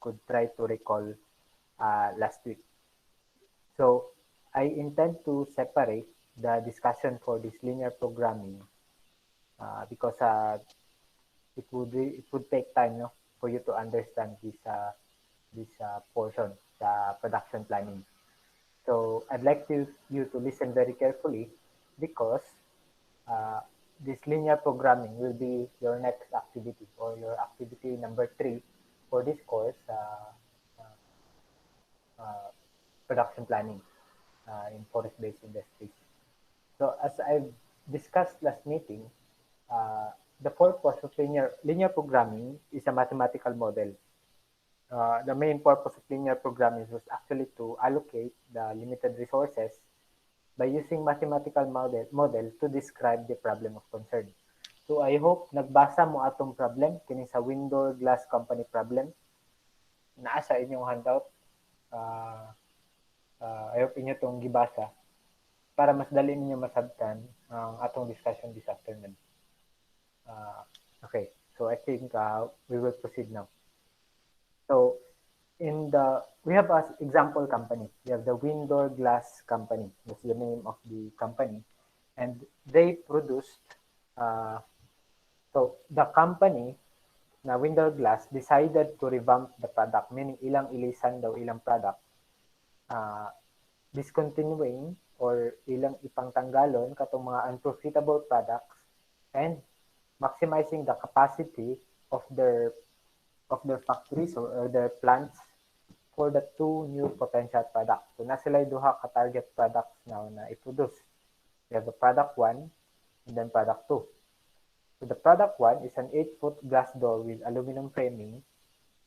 could try to recall last week. So I intend to separate the discussion for this linear programming because it would take time, no, for you to understand this portion, the production planning. So I'd like you to listen very carefully because uh, this linear programming will be your next activity or your activity number 3 for this course, uh, uh, production planning in forest-based industries. So as I've discussed last meeting, uh, the purpose of linear programming is a mathematical model. The main purpose of linear programming was actually to allocate the limited resources by using mathematical model to describe the problem of concern. So I hope nagbasa mo atong problem kini sa Window Glass Company problem. Naa sa inyong handout. Uh, I hope inyo itong gibasa para mas dali ninyo masabtan ang atong discussion this afternoon. Okay, so I think we will proceed now. So we have an example company. We have the Window Glass Company. That's the name of the company. And they produced, so the company na Window Glass decided to revamp the product, meaning ilang ilisan daw ilang product, discontinuing or ilang ipangtanggalon katong mga unprofitable products and maximizing the capacity of their factories or their plants for the two new potential products. So na sila duha ka target products now na i-produce. We have the product 1 and then product 2. So the product 1 is an 8-foot glass door with aluminum framing,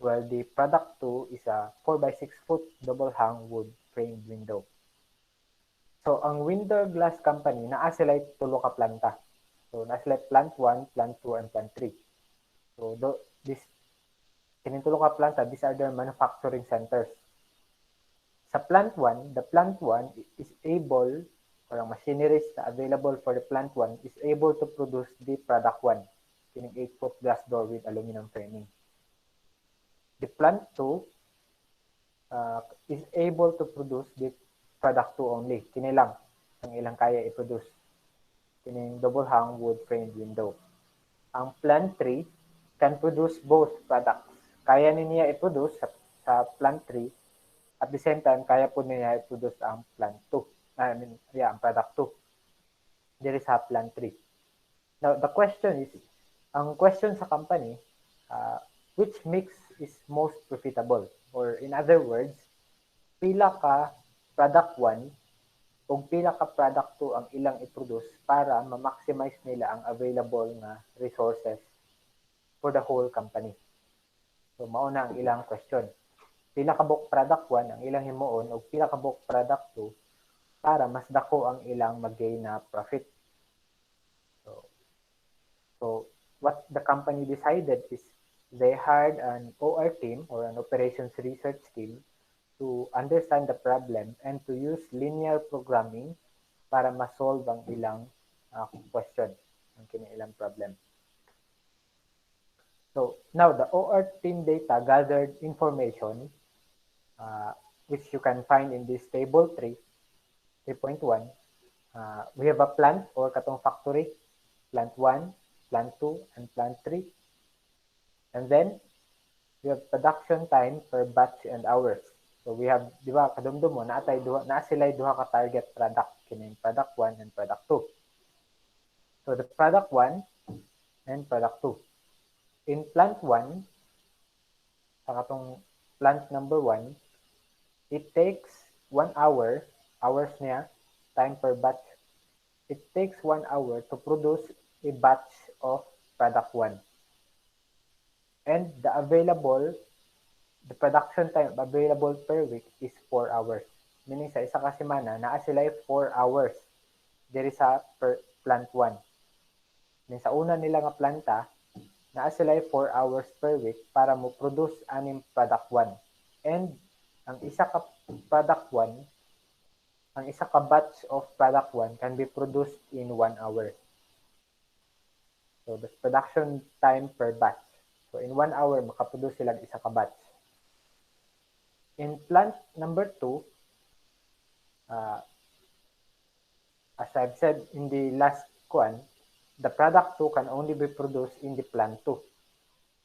while the product 2 is a 4x6-foot double hung wood framed window. So ang Window Glass Company naa sila tulo ka planta. So naa sila plant 1, plant 2 and plant 3. So this kining tulo ka planta, these are their manufacturing centers. Sa plant 1, the plant 1 is able, or ang machineries na available for the plant 1 is able to produce the product 1, kining 8-foot glass door with aluminum framing. The plant 2 is able to produce the product 2 only, kini lang ang ilang kaya i-produce, kining double hung wood framed window. Ang plant 3 can produce both products. Kaya niya i-produce sa plant 3. At the same time, kaya po niya i-produce ang plant 2. Ang product 2. There is a plant 3. Now, the question is, ang question sa company, which mix is most profitable? Or in other words, pila ka product 1 o pila ka product 2 ang ilang i-produce para ma-maximize nila ang available na resources for the whole company. So, mauna ang ilang question. Pila ka book product 1 ang ilang himuon o pila ka book product 2 para mas dako ang ilang mag-gain na profit. So what the company decided is they hired an OR team or an operations research team to understand the problem and to use linear programming para ma-solve ang ilang question, ang kinilang problem. So now the OR team data gathered information which you can find in this table 3.1. We have a plant or katong factory, plant 1, plant 2, and plant 3. And then we have production time per batch and hours. So we have, di ba, kadumdum mo, na sila duha ka target product, kining product 1 and product 2. So the product 1 and product 2. In plant 1, sa katong plant number 1, it takes 1 hour, hours niya, time per batch. It takes 1 hour to produce a batch of product 1. And the production time available per week is 4 hours. Meaning sa isa ka semana, naa sila 4 hours. There is a per plant 1. Meaning sa una nila nga planta, naa sila 4 hours per week para mo produce anim product 1. And ang isa ka product 1, ang isa ka batch of product 1 can be produced in 1 hour. So the production time per batch. So in 1 hour, makaproduce sila isa ka batch. In plant number 2, as I've said in the last one, the product 2 can only be produced in the plant 2.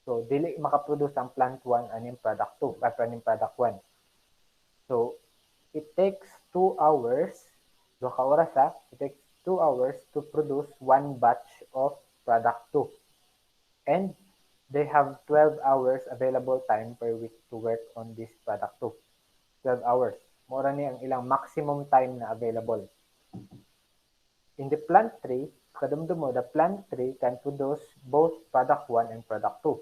So, dili makaproduce ang plant 1 aning product 2 at aning product 1. So, it takes 2 hours, do ka oras ha, it takes 2 hours to produce one batch of product 2. And they have 12 hours available time per week to work on this product 2. 12 hours. Mora ni ang ilang maximum time na available. In the plant 3, kadumdum mo, the plant 3 can produce both product 1 and product 2.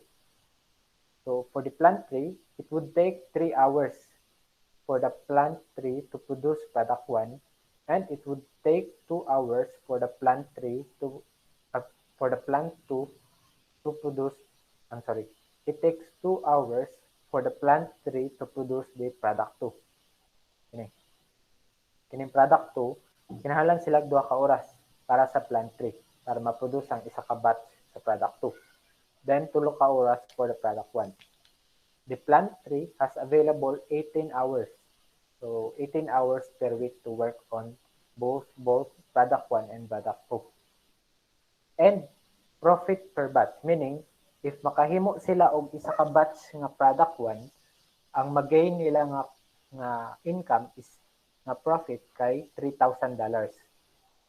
So for the plant 3, it would take 3 hours for the plant 3 to produce product 1, and it would take 2 hours for the plant 3 to for the plant 2 to produce, it takes 2 hours for the plant 3 to produce the product 2. Kining product 2, kinahanglan sila 2 ka oras para sa plant 3 para ma-produce ang isa ka batch sa product 2. Then 3 ka oras for the product 1. The plant 3 has available 18 hours. So 18 hours per week to work on both product 1 and product 2. And profit per batch, meaning if makahimo sila og isa ka batch nga product 1, ang mag-gain nila nga income is nga profit kay $3,000.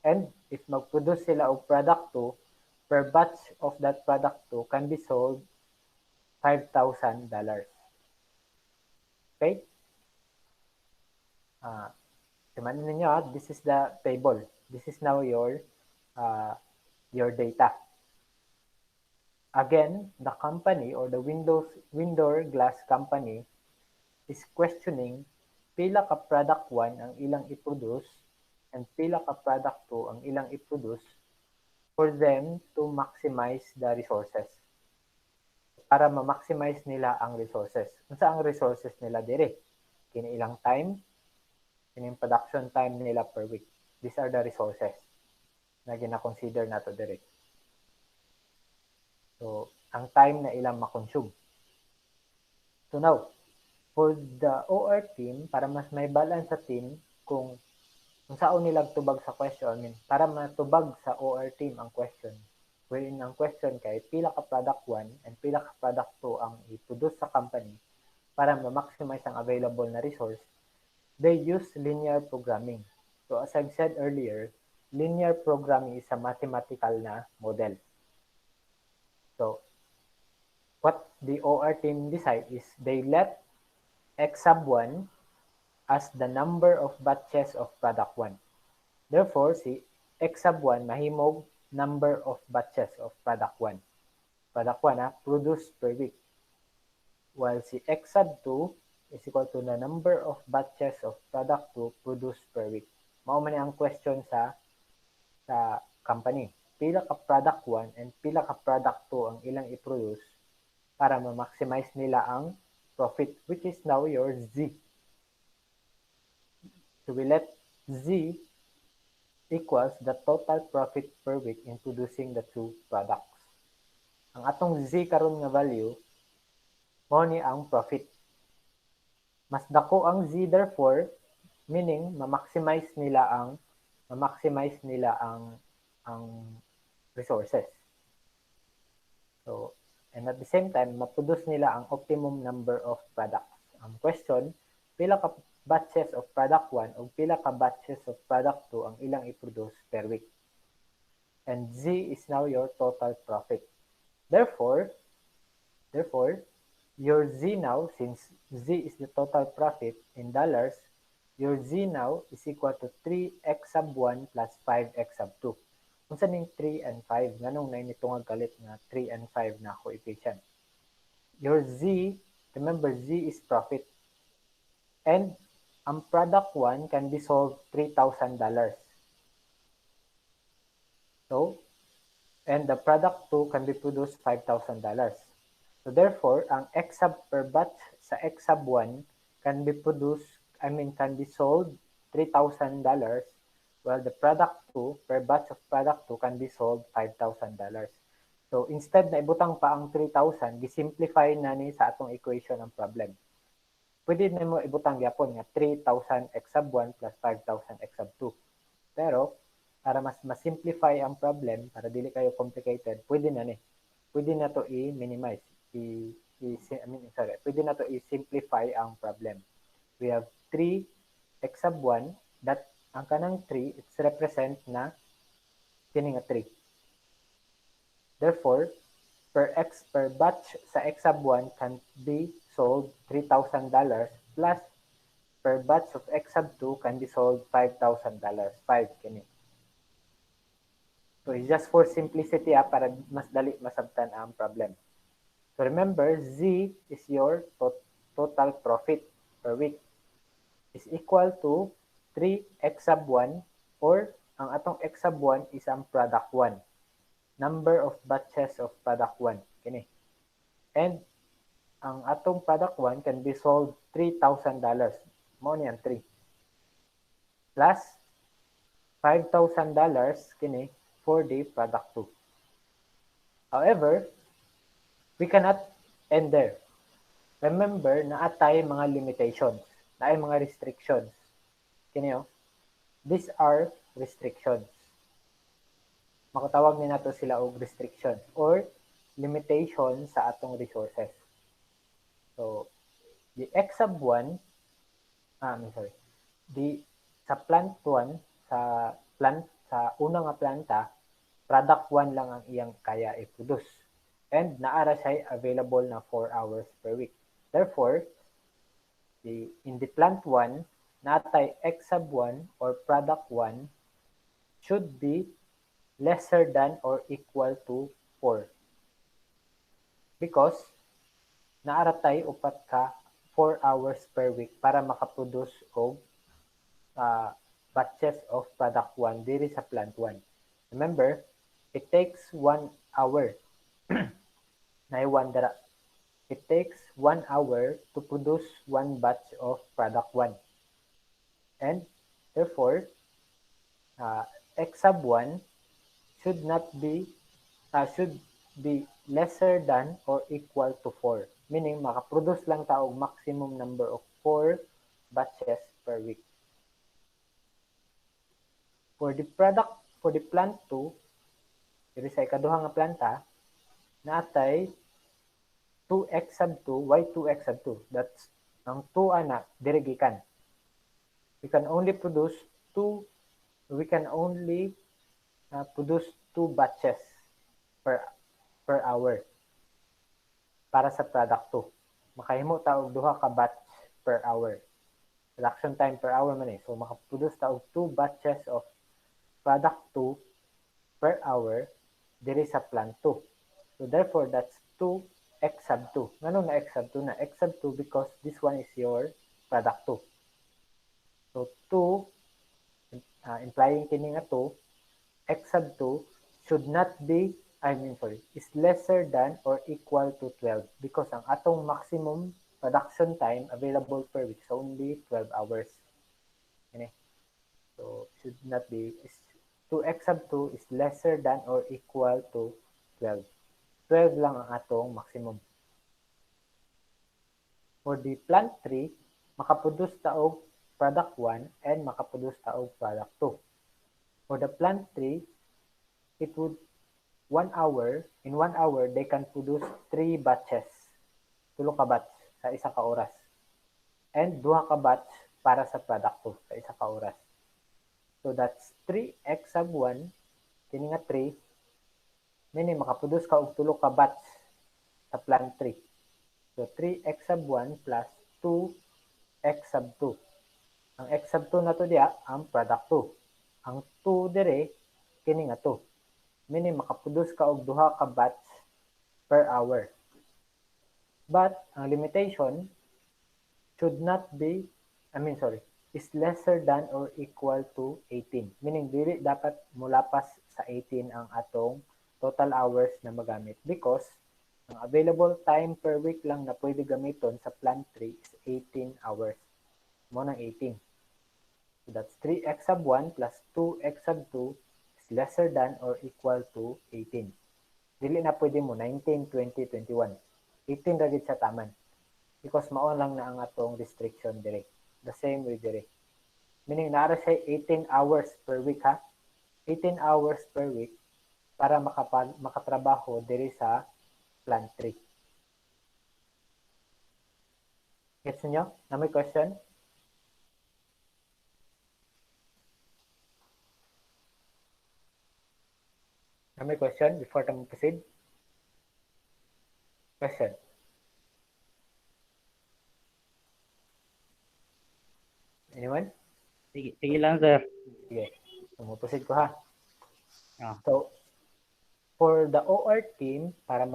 And if mag-produce sila og product 2, per batch of that product 2 can be sold $5,000. Okay? Timanin ninyo, this is the table. This is now your data. Again, the company or the window glass company is questioning pila ka product 1 ang ilang i-produce and pila ka product 2 ang ilang i-produce for them to maximize the resources. Para ma-maximize nila ang resources. Unsa ang resources nila dire? Kini ilang time, kining production time nila per week. These are the resources na gina-consider nato dire. So, ang time na ilang ma-consume. So now, for the OR team, para mas may balance sa team, kung saan nila tubag sa question, para matubag sa OR team ang question, wherein ang question kay pila ka product 1 and pila ka product 2 ang i-produce sa company para ma-maximize ang available na resource, they use linear programming. So as I've said earlier, linear programming is a mathematical na model. So what the OR team decide is they let X sub 1 as the number of batches of product 1. Therefore, si X sub 1 mahimog number of batches of product 1. Product 1 produced per week. While si X sub 2 is equal to the number of batches of product 2 produced per week. Mao man ang question sa company. Pila ka product 1 and pila ka product 2 ang ilang i-produce para ma-maximize nila ang profit, which is now your Z. So we let Z equals the total profit per week in producing the two products. Ang atong Z karon nga value, mao ni ang profit. Mas dako ang Z therefore, meaning ma-maximize nila ang resources. So, and at the same time, ma-produce nila ang optimum number of products. Ang question, pila ka batches of product 1 o pila ka batches of product 2 ang ilang i-produce per week. And Z is now your total profit. Therefore, your Z now, since Z is the total profit in dollars, your Z now is equal to 3x sub 1 plus 5x sub 2. Kung saan yung 3 and 5, ganong na initong galit na 3 and 5 na coefficient. Your Z, remember Z is profit. And ang product 1 can be sold $3,000. So, and the product 2 can be produced $5,000. So therefore, ang X sub per batch sa X sub 1 can be sold $3,000, while the product 2, per batch of product 2 can be sold $5,000. So instead na ibutang pa ang 3,000, gisimplify na ni sa atong equation ang problem. pwede na mo ibutang gyapon nga 3,000 x sub 1 plus 5,000 x sub 2. Pero para mas simplify ang problem, para dili kayo complicated, pwede na ni. Pwede na to i-minimize. Pwede na to i-simplify ang problem. We have 3 x sub 1 that ang kanang 3 it's represent na kini nga 3. Therefore, per batch sa x sub 1 can be sold $3,000 plus per batch of x sub 2 can be sold $5,000. 5 kini. So, it's just for simplicity para mas dali masabtan ang problem. So, remember, Z is your total profit per week is equal to 3x sub 1 or ang atong x sub 1 is ang product 1. Number of batches of product 1. Kini. And ang atong product 1 can be sold $3,000. Mao niyan 3. Plus $5,000 kini for the product 2. However, we cannot end there. Remember na atay mga limitations, na ay mga restrictions. Kini these are restrictions. Makatawag ni nato sila og restriction or limitation sa atong resources. So, the x sub 1, sa plant 1, sa unang nga planta, product 1 lang ang iyang kaya i-produce. And naara siya available na 4 hours per week. Therefore, in the plant 1, natay x sub 1 or product 1 should be lesser than or equal to 4. Because naaratay upat ka 4 hours per week para makaproduce og batches of product 1 diri sa plant 1. Remember, it takes 1 hour. It takes 1 hour to produce 1 batch of product 1. And therefore, x sub 1 should be lesser than or equal to 4. Meaning, makaproduce lang ta og maximum number of 4 batches per week. For the plant 2, diri sa ikaduha nga planta, naatay 2x sub 2, why 2x sub 2? That's ang 2 ana diri gikan. We can only produce 2 batches per hour para sa product 2. Makahimo ta og duha ka batch per hour. Production time per hour man So makaproduce ta og 2 batches of product 2 per hour diri sa plant 2. So therefore that's 2x sub 2. Ngano na x sub 2 na? X sub 2 because this one is your product 2. So 2 implying kini nga 2, x sub 2 should not be is lesser than or equal to 12 because ang atong maximum production time available per week is only 12 hours. Okay? So, should not be, 2x sub 2 is lesser than or equal to 12. 12 lang ang atong maximum. For the plant 3, makaproduce ta og product 1 and makaproduce ta og product 2. For the plant 3, it would in 1 hour, they can produce 3 batches. 3 ka batch sa isa ka oras. And 2 ka batch para sa product 2 sa isa ka oras. So that's 3x sub 1, kini nga 3, meaning makaproduce ka og 3 ka batch sa plant 3. So 3x sub 1 plus 2x sub 2. Ang x sub 2 na to diya, ang product 2. Ang 2 dire, kini nga 2. Meaning makaproduce ka og 2 ka batch per hour. But ang limitation should not be, is lesser than or equal to 18. Meaning dili dapat mulapas sa 18 ang atong total hours na magamit because ang available time per week lang na pwede gamiton sa plant 3 is 18 hours. Mo nang 18. So that's 3x sub 1 plus 2x sub 2 lesser than or equal to 18. Dili na pwede mo 19, 20, 21. 18 ra gid sa taman. because mao lang na ang atong restriction dire. The same with dire. Meaning naara siya 18 hours per week ha. 18 hours per week para makatrabaho dire sa plant 3. Gets nyo? Na may question? Na may question before tayo proceed? Question? Anyone? Sige lang, sir. Sige. Proceed ko ha. Ah. So, for the OR team, para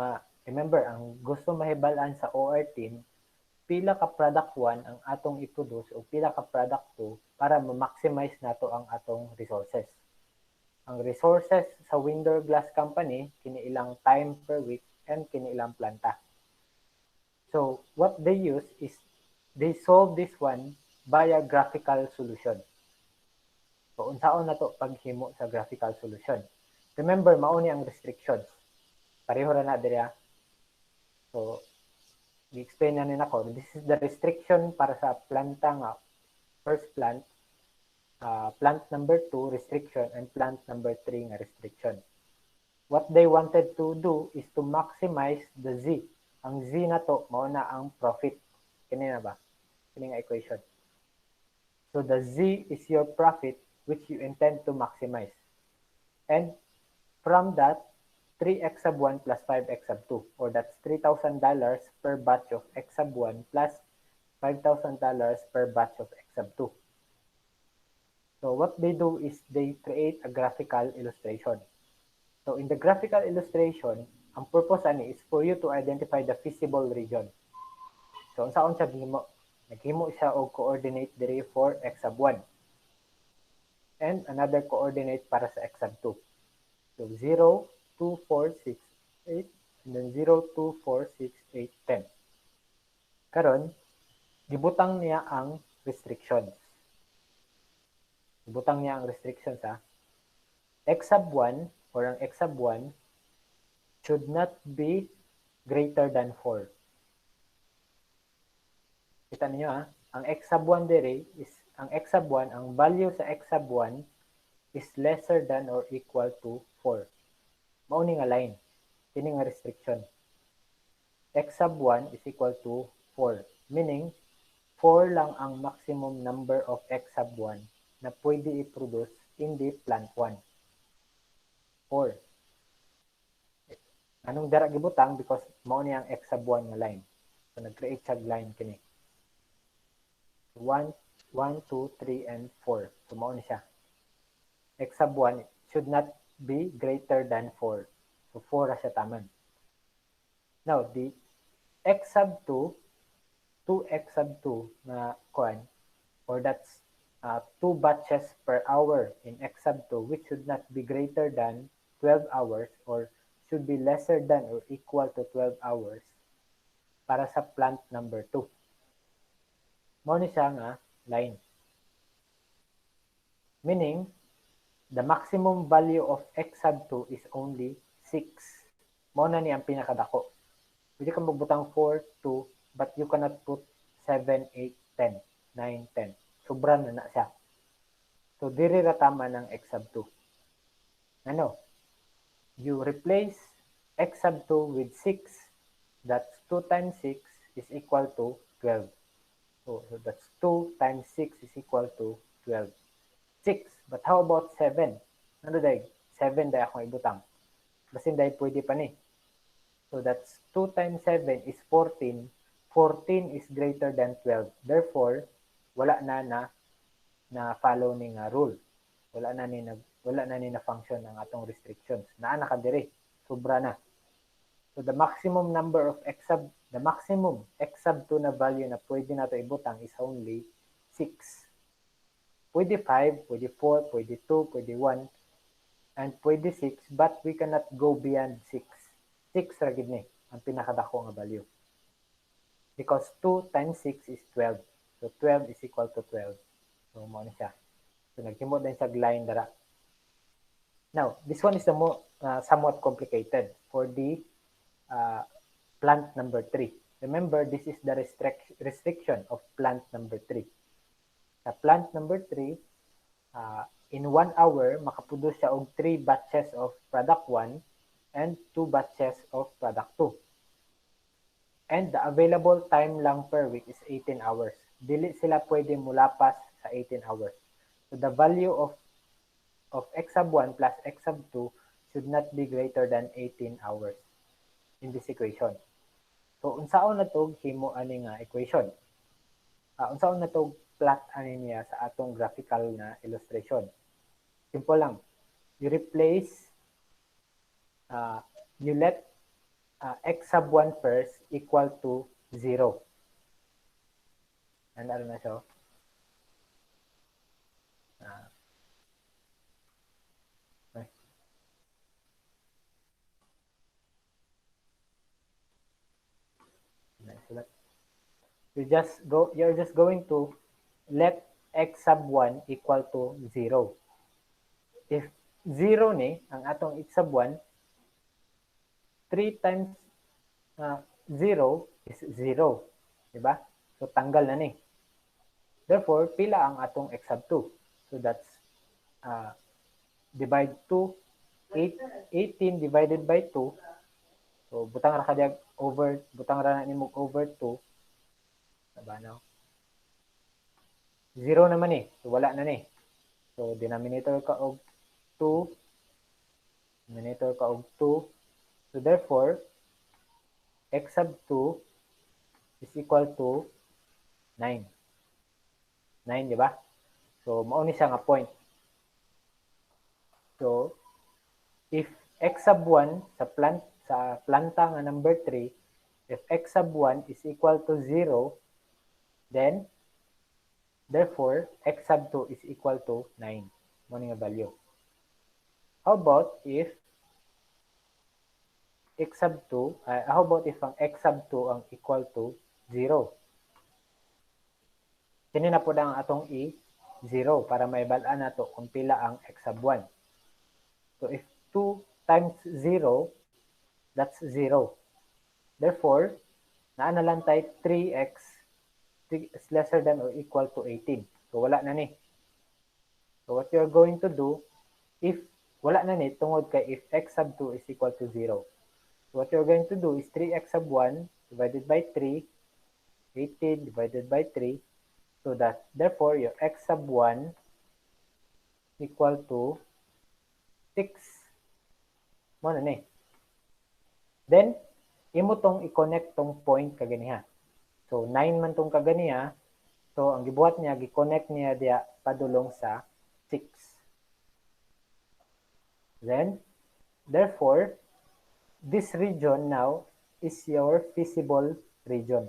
remember, ang gusto mahibalaan sa OR team, pila ka product 1 ang atong i-produce o pila ka product 2 para ma-maximize nato ang atong resources. Ang resources sa window glass company, kini ilang time per week and kini ilang planta. So, what they use is, they solve this one via graphical solution. So, unsaon na to paghimo sa graphical solution. Remember, mauni ang restrictions. Pareho ra na diri. So, i-explain na nako. This is the restriction para sa planta nga. First plant, plant number 2 restriction, and plant number 3 nga restriction. What they wanted to do is to maximize the Z. Ang Z na to, mao na ang profit. Kini na ba? Kini nga equation. So the Z is your profit which you intend to maximize. And from that, 3x sub 1 plus 5x sub 2, or that's $3,000 per batch of x sub 1 plus $5,000 per batch of x sub 2. So what they do is they create a graphical illustration. So in the graphical illustration, ang purpose ani is for you to identify the feasible region. So unsaon siya gihimo? Naghimo siya og coordinate diri for x sub 1 and another coordinate para sa x sub 2. So 0, 2, 4, 6, 8, and then 0, 2, 4, 6, 8, 10. Karon, gibutang niya ang restrictions. Gibutang niya ang restrictions ha. X sub 1 or ang x sub 1 should not be greater than 4. Kita niyo ha, ang x sub 1 dire is, ang x sub 1, ang value sa x sub 1 is lesser than or equal to 4. Mao ni nga line, kini nga restriction. X sub 1 is equal to 4, meaning 4 lang ang maximum number of x sub 1 na pwede i-produce in the plant 1. 4. Anong dara gibutang? Because mao ni ang x sub 1 nga line. So nag-create siya line kini. 1, 2, 3, and 4. So mao ni siya. X sub 1 should not be greater than 4. So 4 ra siya taman. Now, the x sub 2, 2x sub 2 na kuan, or that's 2 batches per hour in x sub 2, which should not be greater than 12 hours or should be lesser than or equal to 12 hours para sa plant number 2. Mao ni siya nga line. Meaning, the maximum value of x sub 2 is only 6. Mao na ni ang pinakadako. Pwede kang magbutang 4, 2, but you cannot put 7, 8, 10, 9, 10. Sobra na siya. So, diri ra tama ng x sub 2. Ano? You replace x sub 2 with 6. That's 2 times 6 is equal to 12. So that's 2 times 6 is equal to 12. 6. But how about 7? Ano day? 7 day akong ibutang. Basin day pwede pa ni. So that's 2 times 7 is 14. 14 is greater than 12. Therefore, wala na follow ning rule. Wala na ni na function ang atong restrictions. Naa na kadiri. Sobra na. So the maximum number of the maximum x sub 2 na value na pwede nato ibutang is only 6. Pwede 5, pwede 4, pwede 2, pwede 1, and pwede 6, but we cannot go beyond 6. 6 ra gid ni ang pinakadako nga value. Because 2 times 6 is 12. So 12 is equal to 12. So mo na siya. So naghimo din sa line dara. Now, this one is the somewhat complicated for the plant number 3. Remember, this is the restriction of plant number 3. Sa plant number 3, in 1 hour, makaproduce siya og 3 batches of product 1 and 2 batches of product 2. And the available time lang per week is 18 hours. Dili sila pwede mulapas sa 18 hours. So the value of x sub 1 plus x sub 2 should not be greater than 18 hours in this equation. So unsaon na to himo ani nga equation? Unsaon na to plot ani niya sa atong graphical na illustration? Simple lang. You replace, you let x sub 1 first equal to 0. Ano na siya? You're just going to let x sub 1 equal to 0. If 0 ni ang atong x sub 1, 3 times 0 is 0. Diba? So, tanggal na ni. Therefore, pila ang atong x sub 2? So, that's divide 2, 18 divided by 2. So, butang ra kadyag over, butang ra na nimog over 2. Diba, no? 0 naman ni. So, wala na ni. So, denominator ka og 2. Denominator ka og 2. So, therefore, x sub 2 is equal to 9. 9, di ba? So, mauni siya nga point. So, if x sub 1 sa planta nga number 3, if x sub 1 is equal to 0, then, therefore, x sub 2 is equal to 9. Mauni nga value. How about if x sub 2, how about if ang x sub 2 ang equal to 0? Kini na po ang atong i-0 para maibalaan nato kung pila ang x sub 1. So if 2 times 0, that's 0. Therefore, naa na lang tayo 3x is lesser than or equal to 18. So wala na ni. So what you're going to do, if wala na ni, tungod kay if x sub 2 is equal to 0. So what you're going to do is 3x sub 1 divided by 3, 18 divided by 3, so that therefore your x sub 1 equal to 6. Mo na ni. Then, imo tong i-connect tong point kaganiha. So 9 man tong kaganiha. So ang gibuhat niya, gi-connect niya diya padulong sa 6. Then, therefore, this region now is your feasible region.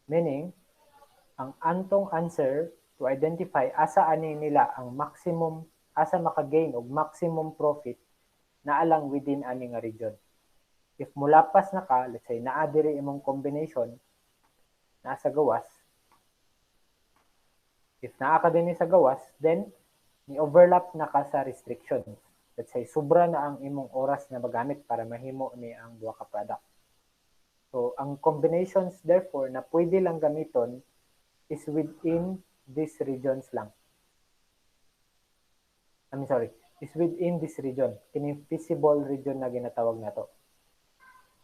Meaning, ang antong answer to identify asa ani nila ang maximum, asa maka-gain og maximum profit na alang within ani nga region. If mulapas na ka, let's say naa diri imong combination nasa gawas, if naa ka din sa gawas, then ni overlap na ka sa restrictions. Let's say sobra na ang imong oras na magamit para mahimo ni ang duha ka product. So ang combinations therefore na pwede lang gamiton is within these regions lang. Is within this region. Kini feasible region na ginatawag nato.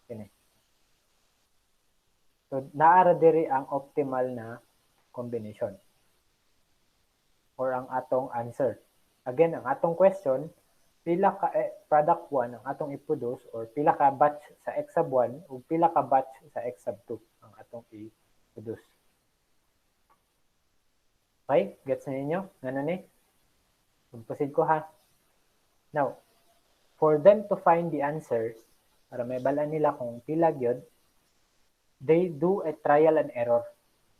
Kini. So naara diri ang optimal na combination or ang atong answer. Again, ang atong question, pila ka product 1 ang atong i-produce or pila ka batch sa x sub 1 o pila ka batch sa x sub 2 ang atong i-produce. Okay? Gets na ninyo? Ano ni? Magpasid ko ha. Now, for them to find the answers, para may balaan nila kung pila gyud, they do a trial and error.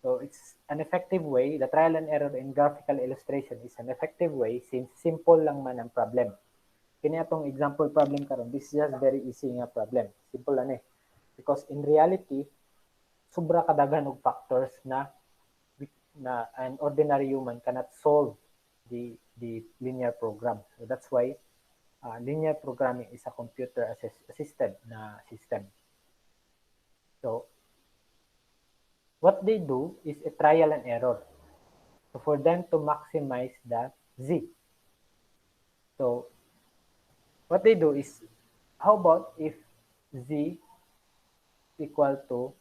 So, it's an effective way. The trial and error in graphical illustration is an effective way since simple lang man ang problem. Kini atong example problem karon, this is just very easy nga problem. Simple lang eh. Because in reality, sobra kadaghan og factors na an ordinary human cannot solve the linear program. So that's why linear programming is a computer assisted na system. So what they do is a trial and error. So for them to maximize the z. So what they do is, how about if z equal to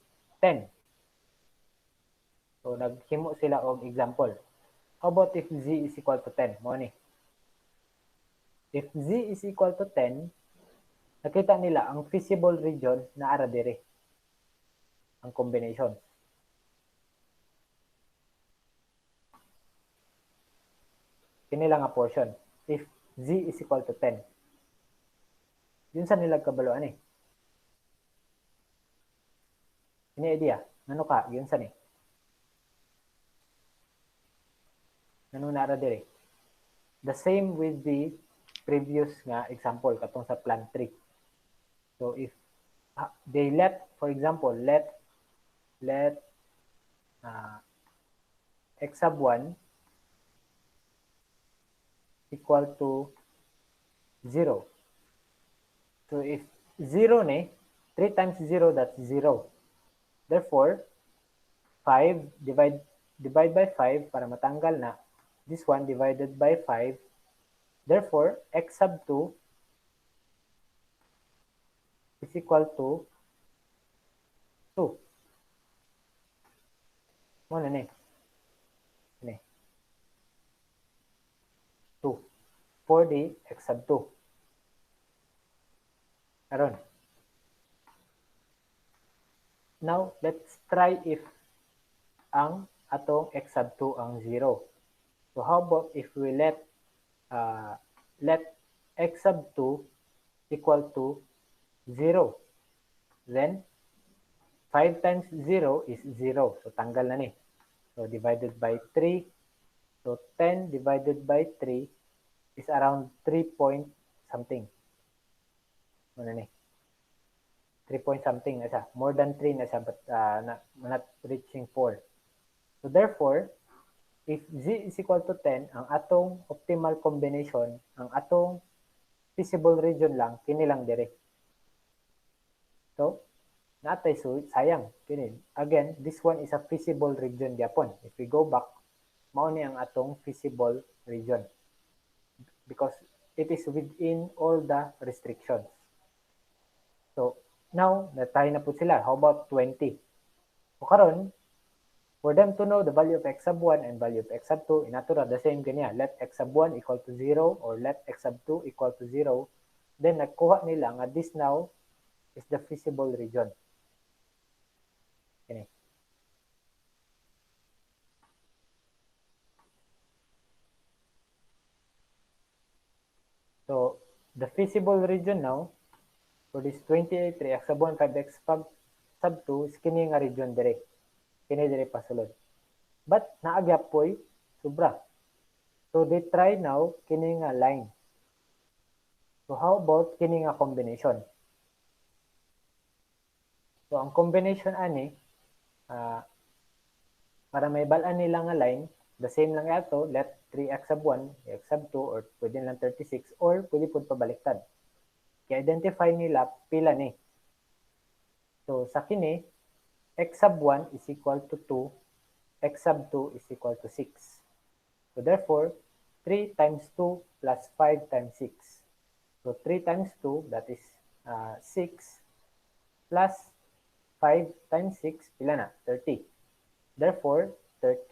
10? So naghimo sila og example. How about if z is equal to 10? Mo ni. If z is equal to 10, nakita nila ang feasible region na ara dire. Ang combination. Kini lang nga portion. If z is equal to 10. Yun sa nila kabaluan eh. Ini idea. Nano ka? Yun sa ni. Nano nara dire. The same with the previous nga example katong sa plan 3. So if they let, for example, let x sub 1 equal to 0. So if 0 ni, 3 times 0, that's 0. Therefore, 5 divide by 5 para matanggal na. This one divided by 5. Therefore, x sub 2 is equal to 2. Mo na ni. 2. For the x sub 2. Karon. Now, let's try if ang atong x sub 2 ang 0. So how about if we let x sub 2 equal to 0. Then 5 times 0 is 0. So tanggal na ni. So divided by 3. So 10 divided by 3 is around 3 point something. Ano ni? 3 point something na siya. More than 3 na siya, but not reaching 4. So therefore, if z is equal to 10, ang atong optimal combination, ang atong feasible region lang, kini lang dire. So, natay sayang. Kini. Again, this one is a feasible region gyapon. If we go back, mao ni ang atong feasible region. Because it is within all the restrictions. So, now, natay na po sila. How about 20? So, karon, for them to know the value of x sub 1 and value of x sub 2, inatura the same kanya. Let x sub 1 equal to 0 or let x sub 2 equal to 0. Then, nagkuha nila nga this now is the feasible region. Okay. So, the feasible region now, for this 28, 3x sub 1, 5x sub 2, is kini nga region dire. Kini dire pasulod. But, naagyap po'y sobra. So, they try now, kini nga line. So, how about kini nga combination? So, ang combination ani, para may balaan nila nga line, the same lang yato, let 3x sub 1, x sub 2, or pwede lang 36, or pwede po pabaliktad. Kaya identify nila pila ni. So, sa kini, x sub 1 is equal to 2, x sub 2 is equal to 6. So, therefore, 3 times 2 plus 5 times 6. So, 3 times 2, that is 6, plus 5 times 6, pila na? 30. Therefore, 6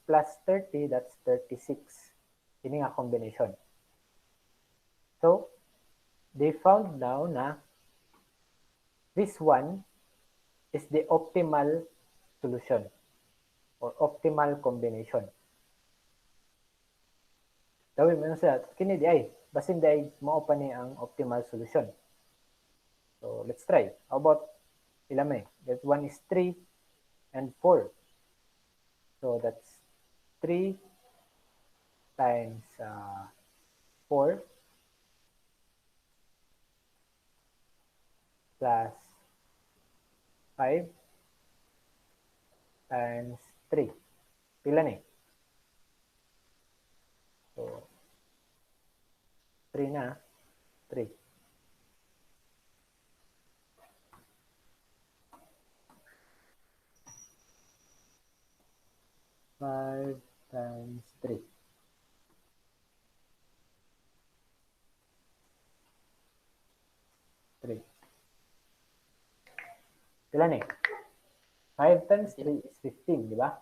plus 30, that's 36. Ini nga combination. So, they found now na this one is the optimal solution or optimal combination. Gawin mo na sila, kini di ay, basin di ay mao pa ni ang optimal solution. So, let's try. How about ilan may? That one is 3 and 4. So, that's 3 times 4 plus 5 times 3. Pila ni? So, 3 na. 3. times 3. 3. Ilan eh? 5 times 3 is 15, di ba?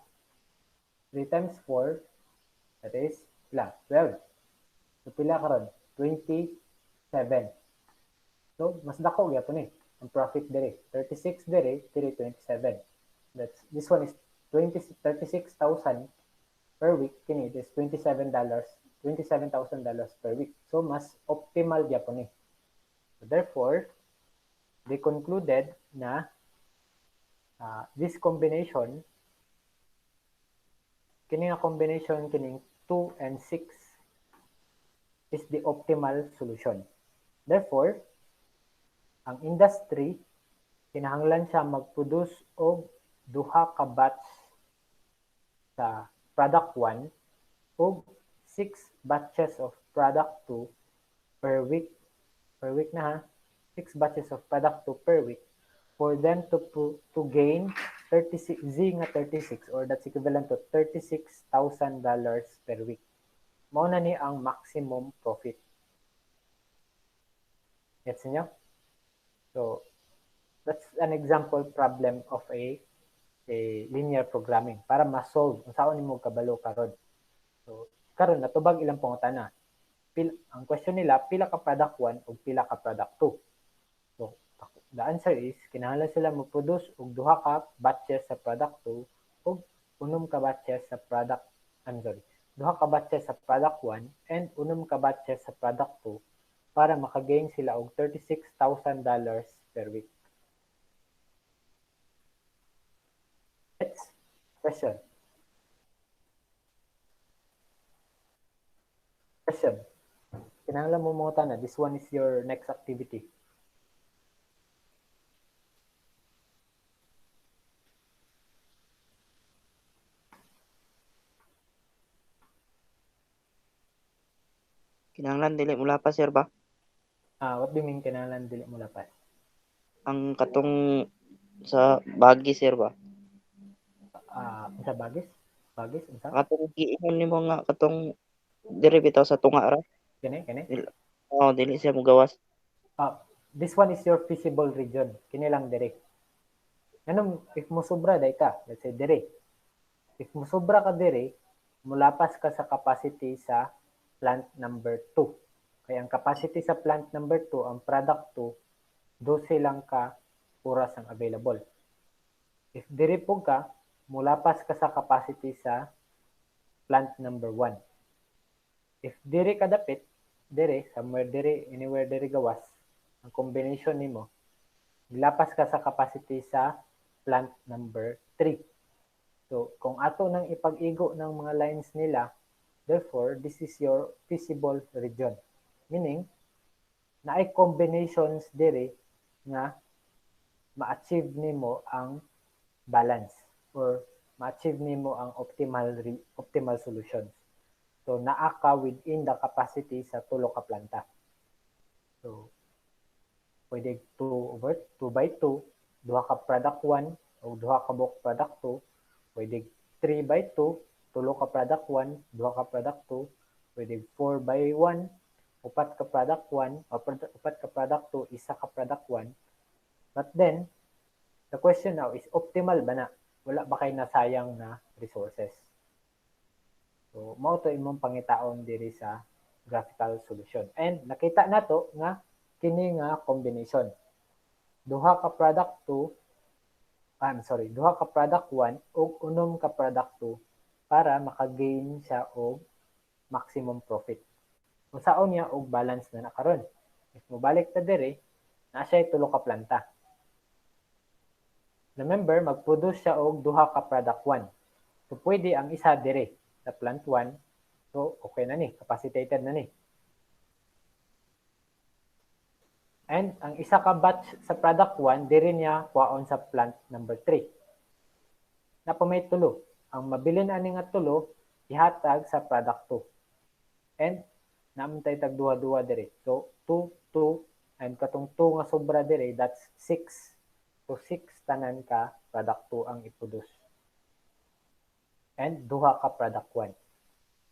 3 times 4, that is, ilan? 12. So, pila karon 27. So, mas dako gyapon eh. Ang profit dire. 36 dire, dire 27. This one is 36,000 per week. Kini is $27, $27,000 per week. So, mas optimal gyapon eh. So, therefore, they concluded na this combination, kini nga combination kining 2 and 6 is the optimal solution. Therefore, ang industry, kinahanglan siya mag-produce og duha ka batch sa product 1 og 6 batches of product 2 per week. Per week na ha. 6 batches of product 2 per week for them to gain 36 Z nga 36 or that's equivalent to $36,000 per week. Mao na ni ang maximum profit. Gets niyo? So that's an example problem of a linear programming para ma-solve unsaon nimo kabalo karon. So karon natubag ilang pangutana. Ang question nila, pila ka product 1 ug pila ka product 2. So the answer is kinahanglan sila mo-produce og duha ka batches sa product 2 ug unom ka batches sa product duha ka batches sa product 1 and unom ka batches sa product 2 para makagain sila og $36,000 per week. Next question. Kinahanglan mo mga na. This one is your next activity. Kinahanglan dili mo lapas, sir ba? What do you mean kinahanglan dili mo lapas? Ang katong sa bagi, sir ba? Unsa bagis? Bagis unsa? Katong giingon nimo nga katong diri bitaw sa tunga ra. Kani? Dili siya mogawas. This one is your feasible region. Kini lang dire. Ganun, if mo sobra day ka, let's say dire. If mo sobra ka dire, mulapas ka sa capacity sa plant number 2. Kaya ang capacity sa plant number 2, ang product 2, 12 lang ka oras ang available. If dire po ka, mulapas ka sa capacity sa plant number 1. If dire ka dapit, dire, somewhere dire, anywhere dire gawas, ang combination nimo, lapas ka sa capacity sa plant number 3. So, kung ato nang ipag-igo ng mga lines nila, therefore, this is your feasible region. Meaning, na ay combinations dire nga ma-achieve nimo ang balance or ma-achieve nimo ang optimal solutions. So, naa ka within the capacity sa tulo ka planta. So, pwede 2/2, duha ka product 1 o duha ka buok product 2. Pwede 3/2, tulo ka product 1, duha ka product 2. Pwede 4/1, upat ka product 1, o upat ka product 2, isa ka product 1. But then, the question now is, optimal ba na? Wala ba kayo nasayang na resources? So, mao to imong pangitaon diri sa graphical solution. And nakita nato nga kini nga combination. Duha ka product 1 ug unom ka product 2 para makagain siya og maximum profit. Unsaon niya og balance na nakaron. If mobalik ta dire, na siya tulo ka planta. Remember, mag-produce siya og duha ka product 1. So pwede ang isa dire sa plant 1. So okay na ni, capacitated na ni. And ang isa ka batch sa product 1, dire niya kuhaon sa plant number 3. Napa may tulo. Ang mabilin ani nga tulo, ihatag sa product 2. And naamtay tag duha-duha dire. So 2, 2, and katong 2 nga sobra dire, that's 6. So 6 tanan ka product 2 ang i-produce. And duha ka product 1.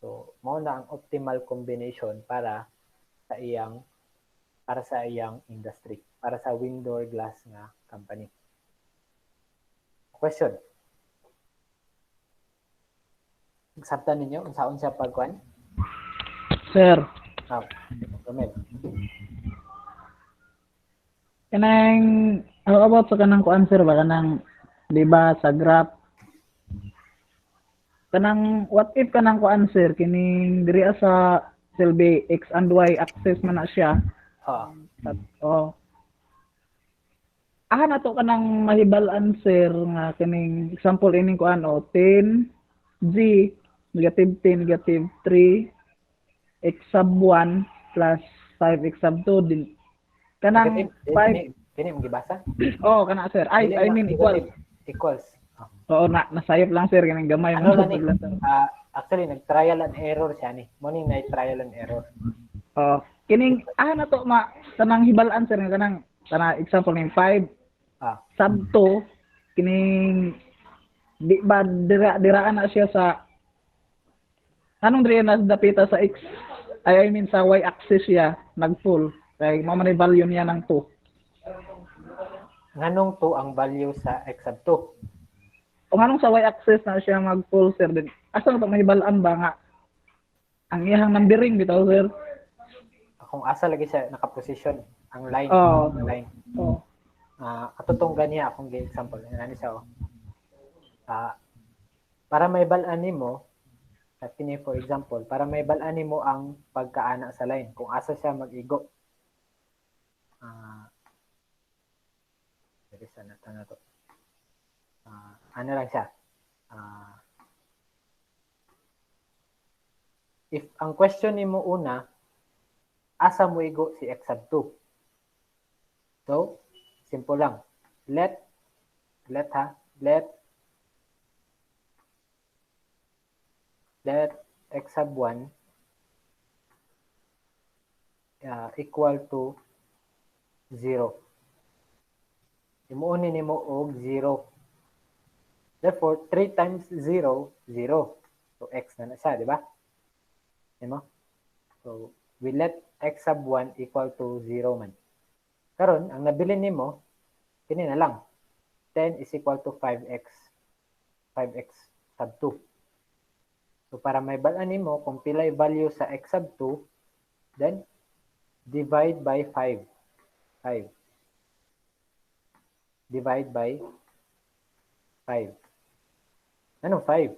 So mao na ang optimal combination para sa iyang industry, para sa window glass nga company. Question. Sabtan ninyo unsaon siya pagkuan? Sir, Ah, Romel. kanang how about sa kanang kuan sir ba kanang di ba sa graph kanang what if kanang kuan sir kining diri sa silbi x and y axis man na siya Ah, at aha na to kanang mahibal-an sir nga kining example ining kuan 10 g negative 10 negative 3 x sub 1 plus 5 x sub 2 din kanang negative, 5 kini mo gibasa? oh kana sir Dili I na mean equal negative, equals. Ah. oo nasayop lang sir kining gamay Ano man lang ni? lang sir. Actually nag-trial and error siya ni. Morning na trial and error. Oh, kining na to ma kanang hibalaan sir nga kanang example ning 5 Ah, sub 2 kining di ba diraan na siya sa anong diri na dapita sa x I mean sa y axis siya nag full kay mao man ni value niya ng 2. nganong to ang value sa x sub 2? Kung anong sa y axis na siya mag full sir din asa to mahibalaan ba nga ang iyang numbering bitaw sir. Kung asa lagi siya nakaposisyon ang line, Oh. ang line. Oh. Katutunggan niya akong example. Ano siya oh. Para may balaan nimo, for example, para may balaan nimo ang pagkaana sa line kung asa siya mag-igo. Na to. Ano lang siya? If ang question nimo una, asa mo igo si x sub 2? So, simple lang. Let x sub 1 equal to 0. Imuunin nimo og 0. Therefore, 3 times 0, 0. So, x na siya, di ba? Diba? So, we let x sub 1 equal to 0 man. Karon ang nabilin nimo kini na lang. 10 is equal to 5x sub 2. So para may balaan nimo kung pila yung value sa x sub 2, then divide by 5. Divide by 5. Ano 5?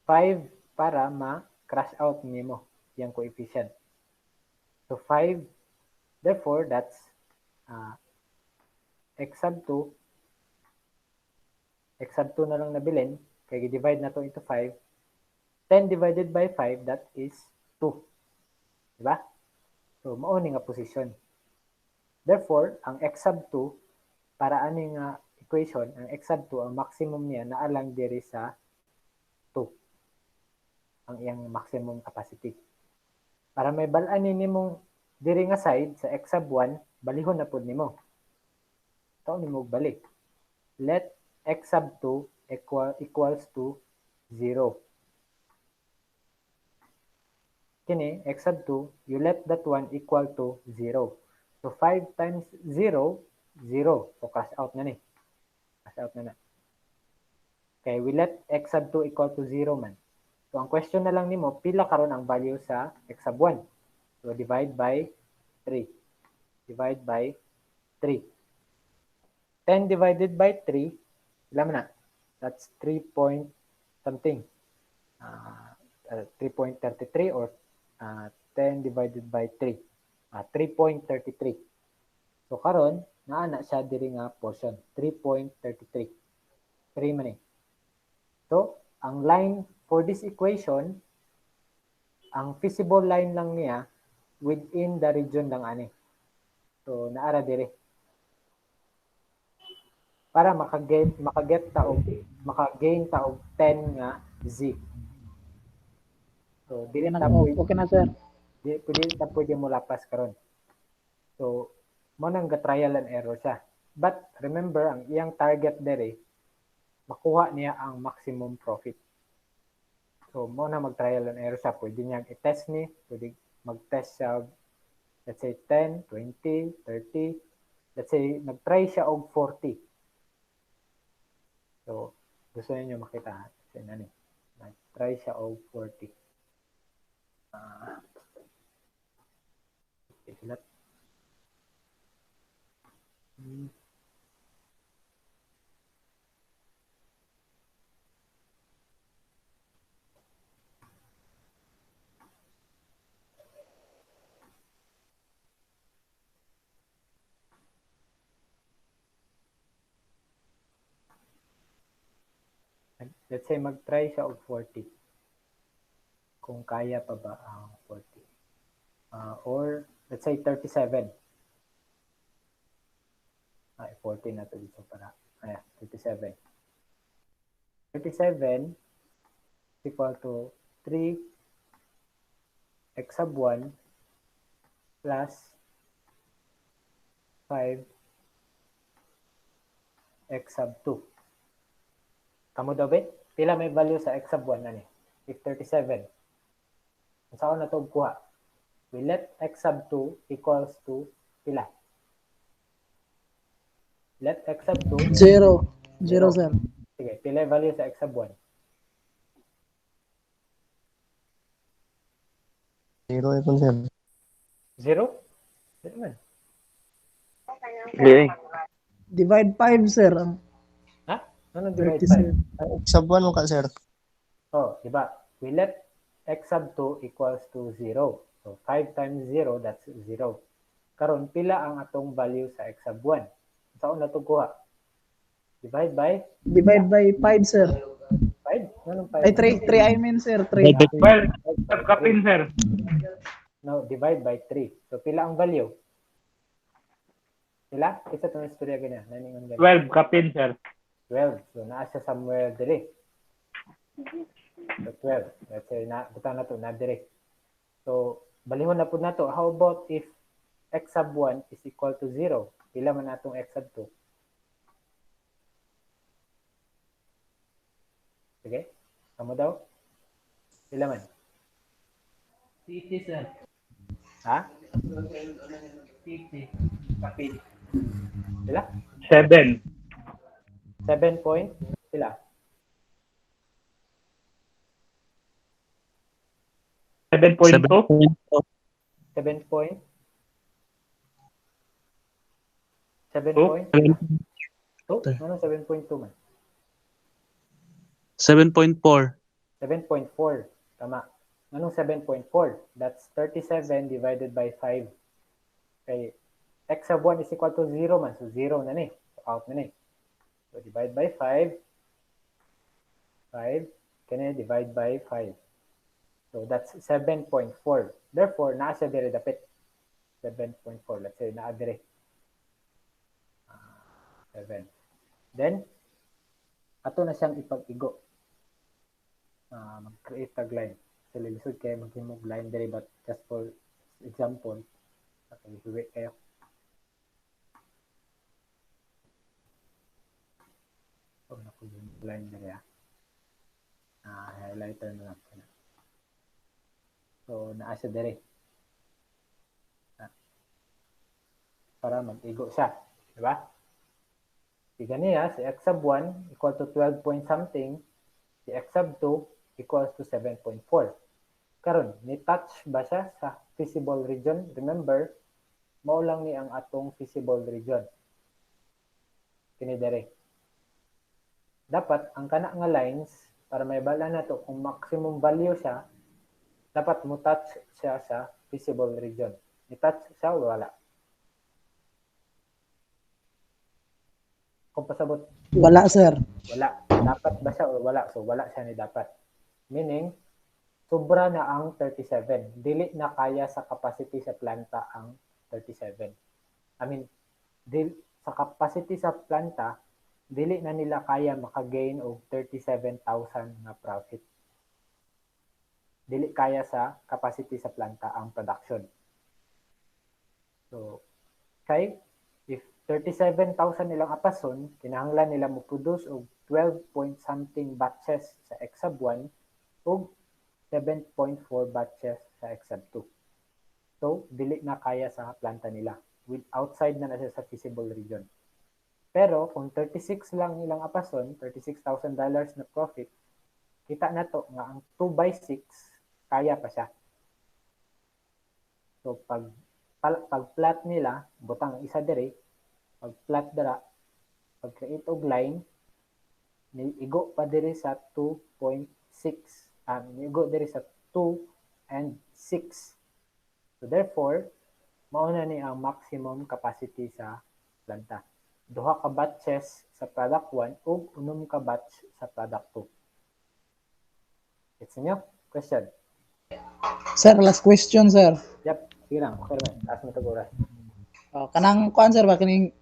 5 para ma-crash out nimo yung coefficient. So 5, therefore that's x sub 2 na lang nabilin kaya i-divide na to into 5. 10 divided by 5, that is 2. Diba? So mao ni nga position. Therefore, ang x sub 2 para ani nga equation, ang x sub 2 ang maximum niya naa lang diri sa 2. Ang iyang maximum capacity. Para may balaan nimong diri nga side sa x sub 1, balihon na pud nimo. Taon nimo balik. Let x sub 2 equals to 0. Kini x sub 2, you let that one equal to 0. So 5 times 0, 0. So cash out na ni. Cash out na. Okay, we let x sub 2 equal to 0 man. So ang question na lang nimo, pila karon ang value sa x sub 1? So divide by 3. Divide by 3. 10 divided by 3, ilan na? That's 3 point something. 3.33 or 10 divided by 3. 3.33. So karon naa siya diri nga portion. 3.33. 3 man eh. So, ang line for this equation, ang feasible line lang niya within the region lang ani. So, naara diri. Para makagain ta og 10 nga z. So, dili ta Okay na sir. pwede mo lapas karon. So, mo nang trial and error siya. But remember, ang iyang target dere makuha niya ang maximum profit. So, mo na mag-trial and error siya. Pwede niyang i-test ni. Pwede mag-test siya, let's say, 10, 20, 30. Let's say, nag-try siya og 40. So, gusto niyo makita. Kasi nani, nag-try siya og 40. Ilat. Let's say mag-try siya og 40. Kung kaya pa ba ang 40. Or let's say 37. 40 na to dito para. 37. 37 is equal to 3 x sub 1 plus 5 x sub 2. Kamo daw bet? Pila may value sa x sub 1 ani? If 37. Saan na to kuha? We let x sub 2 equals to pila? Let x sub 2 0. 0, Zero. sir. Sige, pila yung value sa x sub 1? 0 ito, sir. 0? Hindi man. Hindi eh. Divide 5, sir. Ang Ha? Anong divide 5? 37. Sub 1 mo ka, sir. Oh, di ba? We let x sub 2 equals to 0. So, 5 times 0, that's 0. Karon pila ang atong value sa x sub 1? Saan na to kuha? Divide by Divide by 5, sir. 5? Anong 5? Ay, 3 I mean, sir. 3. Well, kapin, sir. No, divide by 3. So, pila ang value? Pila? Isa itong istorya ganyan. Naningon ganyan. 12 kapin, sir. 12. So, naa siya somewhere dili. So, 12. Let's say, butang na to, na diri. So, balihon na po na to. How about if x sub 1 is equal to 0? Pila man natong x sub 2? Sige? Kamu daw? Pila man? 50, sir. Ha? 50. Kapit. Pila? 7. 7 point? Pila? 7.2. 7 point? 7 Oh. point? 2? Ano 7.2 man? 7.4. 7.4. Tama. Anong 7.4? That's 37 divided by 5. Okay. X sub 1 is equal to 0 man. So 0 na ni. So out na ni. So divide by 5. 5. Kaya divide by 5. So that's 7.4. Therefore, naa siya dire dapit. 7.4. Let's say naa dire. 7. Then, ato na siyang ipag-igo. Mag-create tagline. So, lilisod kayo maghimog line dire, but just for example, okay, hiwi kayo. So, naku yung line dire. Highlighter na lang. So, naa siya dire. Para mag-igo siya. Diba? Tiga niya, si x sub 1 equal to 12 point something, si x sub 2 equals to 7.4. Karon, ni-touch ba siya sa feasible region? Remember, mao lang ni ang atong feasible region. Kini dire. Dapat, ang kana nga lines, para may bala na to, kung maximum value siya, dapat mo touch siya sa feasible region. Ni-touch siya o wala? Kung pasabot, Wala, sir. wala. Dapat ba siya o wala? So, wala siya ni dapat. Meaning, sobra na ang 37. Dili na kaya sa capacity sa planta ang 37. I mean, sa capacity sa planta, dili na nila kaya makagain og 37,000 na profit. Dili kaya sa capacity sa planta ang production. So, kay if 37,000 nilang apason, kinahanglan nila mo produce og 12 point something batches sa x sub 1 ug 7.4 batches sa Exab 2. So, dili na kaya sa planta nila. With outside na siya sa feasible region. Pero, kung 36 lang ilang apason, $36,000 na profit, kita na to nga ang 2/6 kaya pa siya. So, pag plat nila, butang isa dire, pag plat dara, pag create og line, niigo pa dire sa 2.6. Niigo dire sa 2 and 6. So therefore, mauna ni ang maximum capacity sa planta. Duha ka batches sa product 1 ug unom ka batch sa product 2. It's nyo? Question? Sir, last question, sir. Yep, sige lang. Okay naman. Taas mo ito oras. Kanang kuan sir ba kining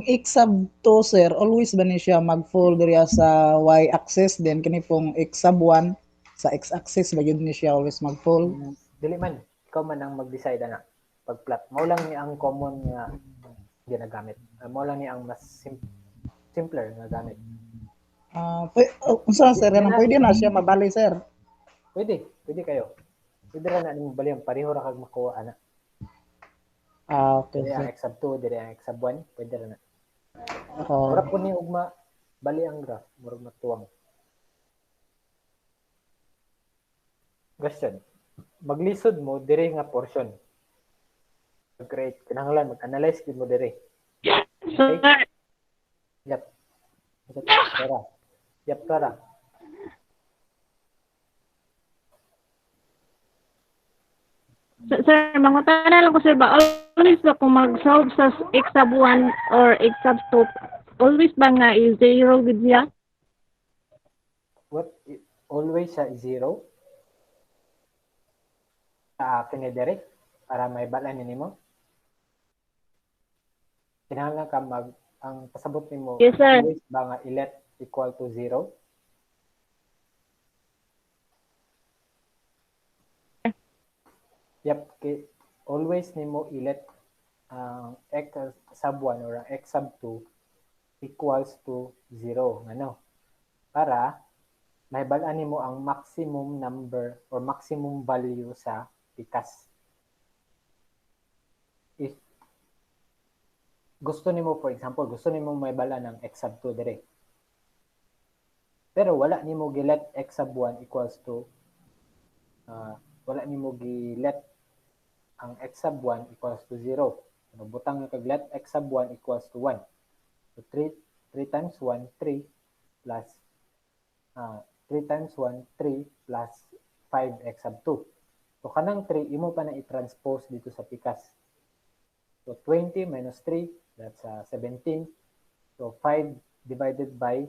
X-sub 2 sir, always ba ni siya mag-fall diri sa y-axis, then kini pong X-sub 1 sa x-axis ba yun ni siya always mag-fall? Dili man, ikaw man ang mag-decide na pag-plot. Mao lang ni ang common nga ginagamit. Mao lang ni ang mas simpler nga gamit. Unsa sir kanang pwede na siya mabali sir? Pwede kayo. Pwede ra na ning baliang pareho ra kag makuha ana. Okay Dili ang sir. Exab 2, dili ang Exab 1, pwede ra na. Oh, Mura po ni ugma bali ang graph, murag matuwang. Question. Maglisod mo dire nga portion. Mag-create, kinahanglan mag-analyze gid mo dire. Okay? Yep. Tara. Yep, tara. Sir, mangutan lang ko sir ba, always ba kung mag-solve sa exab 1 or exab 2, always ba nga is zero gid siya? What? Always sa 0? Sa akin ni Derek, para may balan nimo. Kinahanglan ka ang pasabot nimo, Yes, sir. always ba nga i-let equal to 0? Yep, always nimo i-let x sub 1 or x sub 2 equals to 0. Ano? Para mahibalaan nimo ang maximum number or maximum value sa pikas. If gusto nimo, for example, gusto nimo mahibalaan ng x sub 2 dire. Pero wala nimo gi-let x sub 1 equals to wala nimo gi-let ang x sub 1 equals to 0. So, butang nga kag-let x sub 1 equals to 1. So 3 times 1, 3 plus 3 times 1, 3 plus 5 x sub 2. So kanang 3, imo pa na i-transpose dito sa pikas. So 20 minus 3, that's 17. So 5 divided by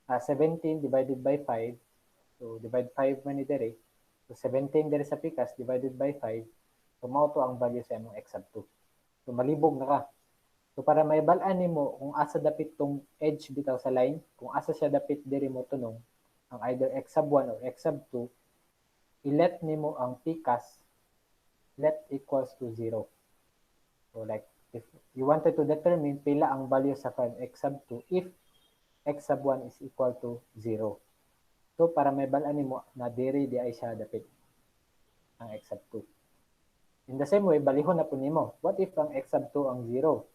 17 divided by 5. So divide 5 man ni dere. So 17 dere sa pikas divided by 5. So mao to ang value sa imong x sub 2. So malibog na ka. So para may balaan nimo kung asa dapit tong edge bitaw sa line, kung asa siya dapit diri mo tunong ang either x sub 1 or x sub 2, i-let nimo ang pikas let equals to 0. So like if you wanted to determine pila ang value sa 5x sub 2 if x sub 1 is equal to 0. So para may balaan nimo na diri di ay siya dapit ang x sub 2. In the same way, balihon na po nimo. What if ang x sub 2 ang 0?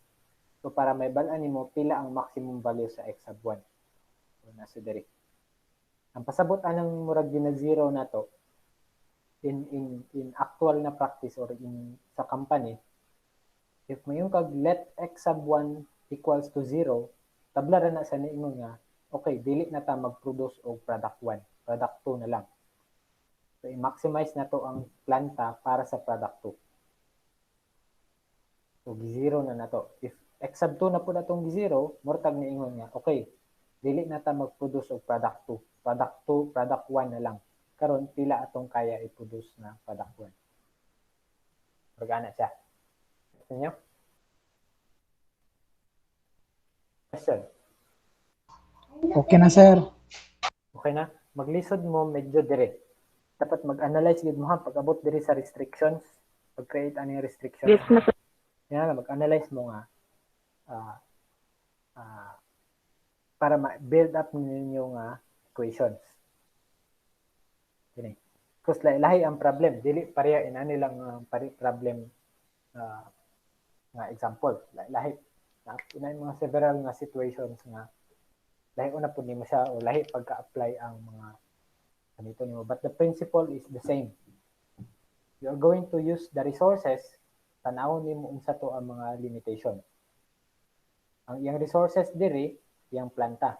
So para may balaan nimo pila ang maximum value sa x sub 1. So nasa diri. Ang pasabot anang murag gina 0 na to in actual na practice or in sa company, if mayon kag let x sub 1 equals to 0, tabla ra na sa niingon nga okay, dili na ta mag-produce og product 1, product 2 na lang. So i-maximize na to ang planta para sa product 2. So gi-zero na to. If x sub 2 na po na itong gi-zero, mortag niingon nga, okay, dili na ta mag-produce og product 2. Product 2, product 1 na lang. Karon pila atong kaya i-produce na product 1. Organa siya. Gusto niyo? Question? okay na sir. Okay na? Maglisod mo medyo dire. Dapat mag-analyze gid mo ha pag abot dire sa restrictions, pag-create ani restrictions. Yes na sir. Yan mag-analyze mo nga para ma-build up ninyo nga equations. Gini. Because lahi ang problem, dili pareha inani lang problem nga example. Lahi na inay mga several nga situations nga lahi una pud nimo siya o lahi pagka-apply ang mga ganito nimo, but the principle is the same. You are going to use the resources, tanawon nimo unsa to ang mga limitation. Ang iyang resources diri iyang planta.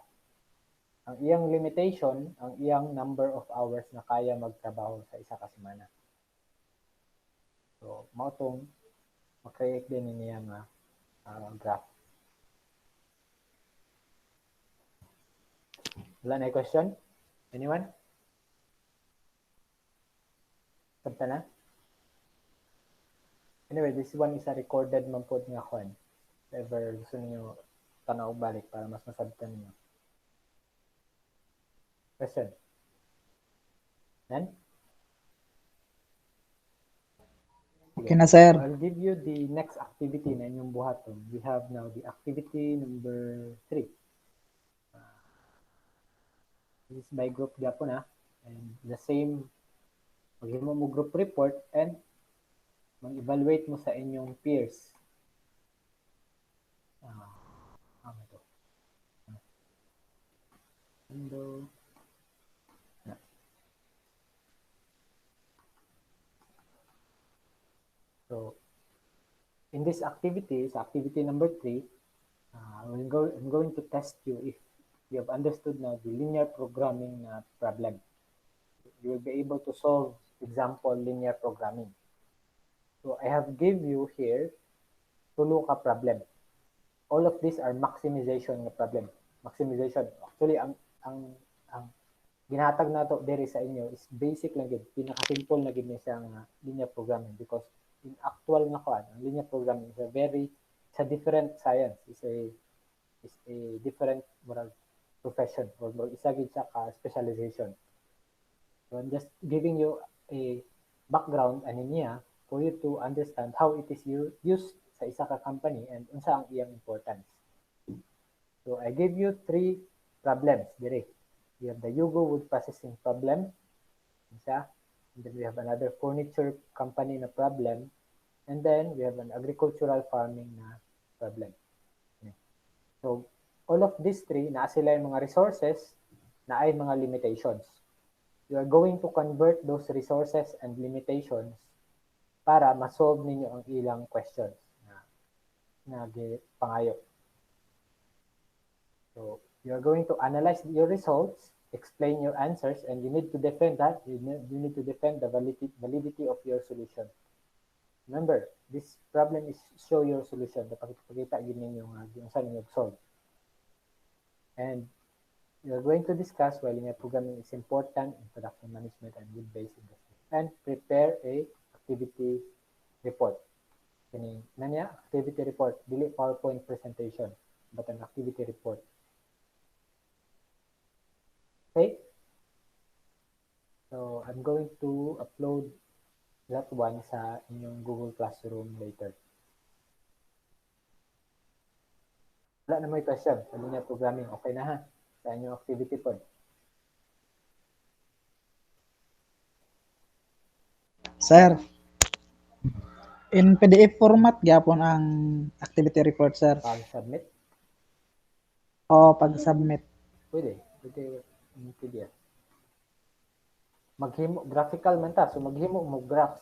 Ang iyang limitation, ang iyang number of hours na kaya magtrabaho sa isa ka semana. So, mao tong ma-create din niya nga graph. Wala na question? Anyone? Sabta na? Anyway, this one is a recorded man pod nga kwan. If ever gusto niyo tanaw balik para mas masabtan niyo. Question? Then? Okay na, sir. I'll give you the next activity na inyong buhaton. We have now the activity number 3. This is by group gyapon na. And the same, maghimo mo group report and mag-evaluate mo sa inyong peers. Ano to? Window. So, in this activity, sa activity number 3, I'm going to test you if you have understood now the linear programming problem. You will be able to solve example linear programming. So, I have give you here tulo ka problem. All of these are maximization na problem. Maximization. Actually, ang ginatag na to diri sa inyo is basic lang gid, pinaka-simple na gid niya nga linear programming, because in actual na kuan, ang linear programming is it's a different science, is a different profession, or isa gid siya ka specialization. So I'm just giving you a background ani niya for you to understand how it is used sa isa ka company and unsa ang iyang importance. So I gave you 3 problems dire. We have the Yugo wood processing problem, isa, and then we have another furniture company na problem, and then we have an agricultural farming na problem. Okay. So all of these 3 naa sila yung mga resources na ay mga limitations. You are going to convert those resources and limitations para ma-solve ninyo ang ilang questions na pangayo. So you are going to analyze your results, explain your answers, and you need to defend that. You need to defend the validity of your solution. Remember, this problem is show your solution. Pakita yun ninyo yung saan ninyo solve. And you are going to discuss why linear programming is important in production management and wood-based industry. And prepare a activity report. Nanya, activity report, dili PowerPoint presentation, but an activity report. Okay? So, I'm going to upload that one sa inyong Google Classroom later. Wala na mo yung question sa linear programming. Okay na ha? Sa inyong activity pod. Sir, in PDF format gyapon ang activity report, sir. Pag-submit, O pag-submit. pwede in PDF. Maghimo, graphical man ta. So, maghimo mo graphs.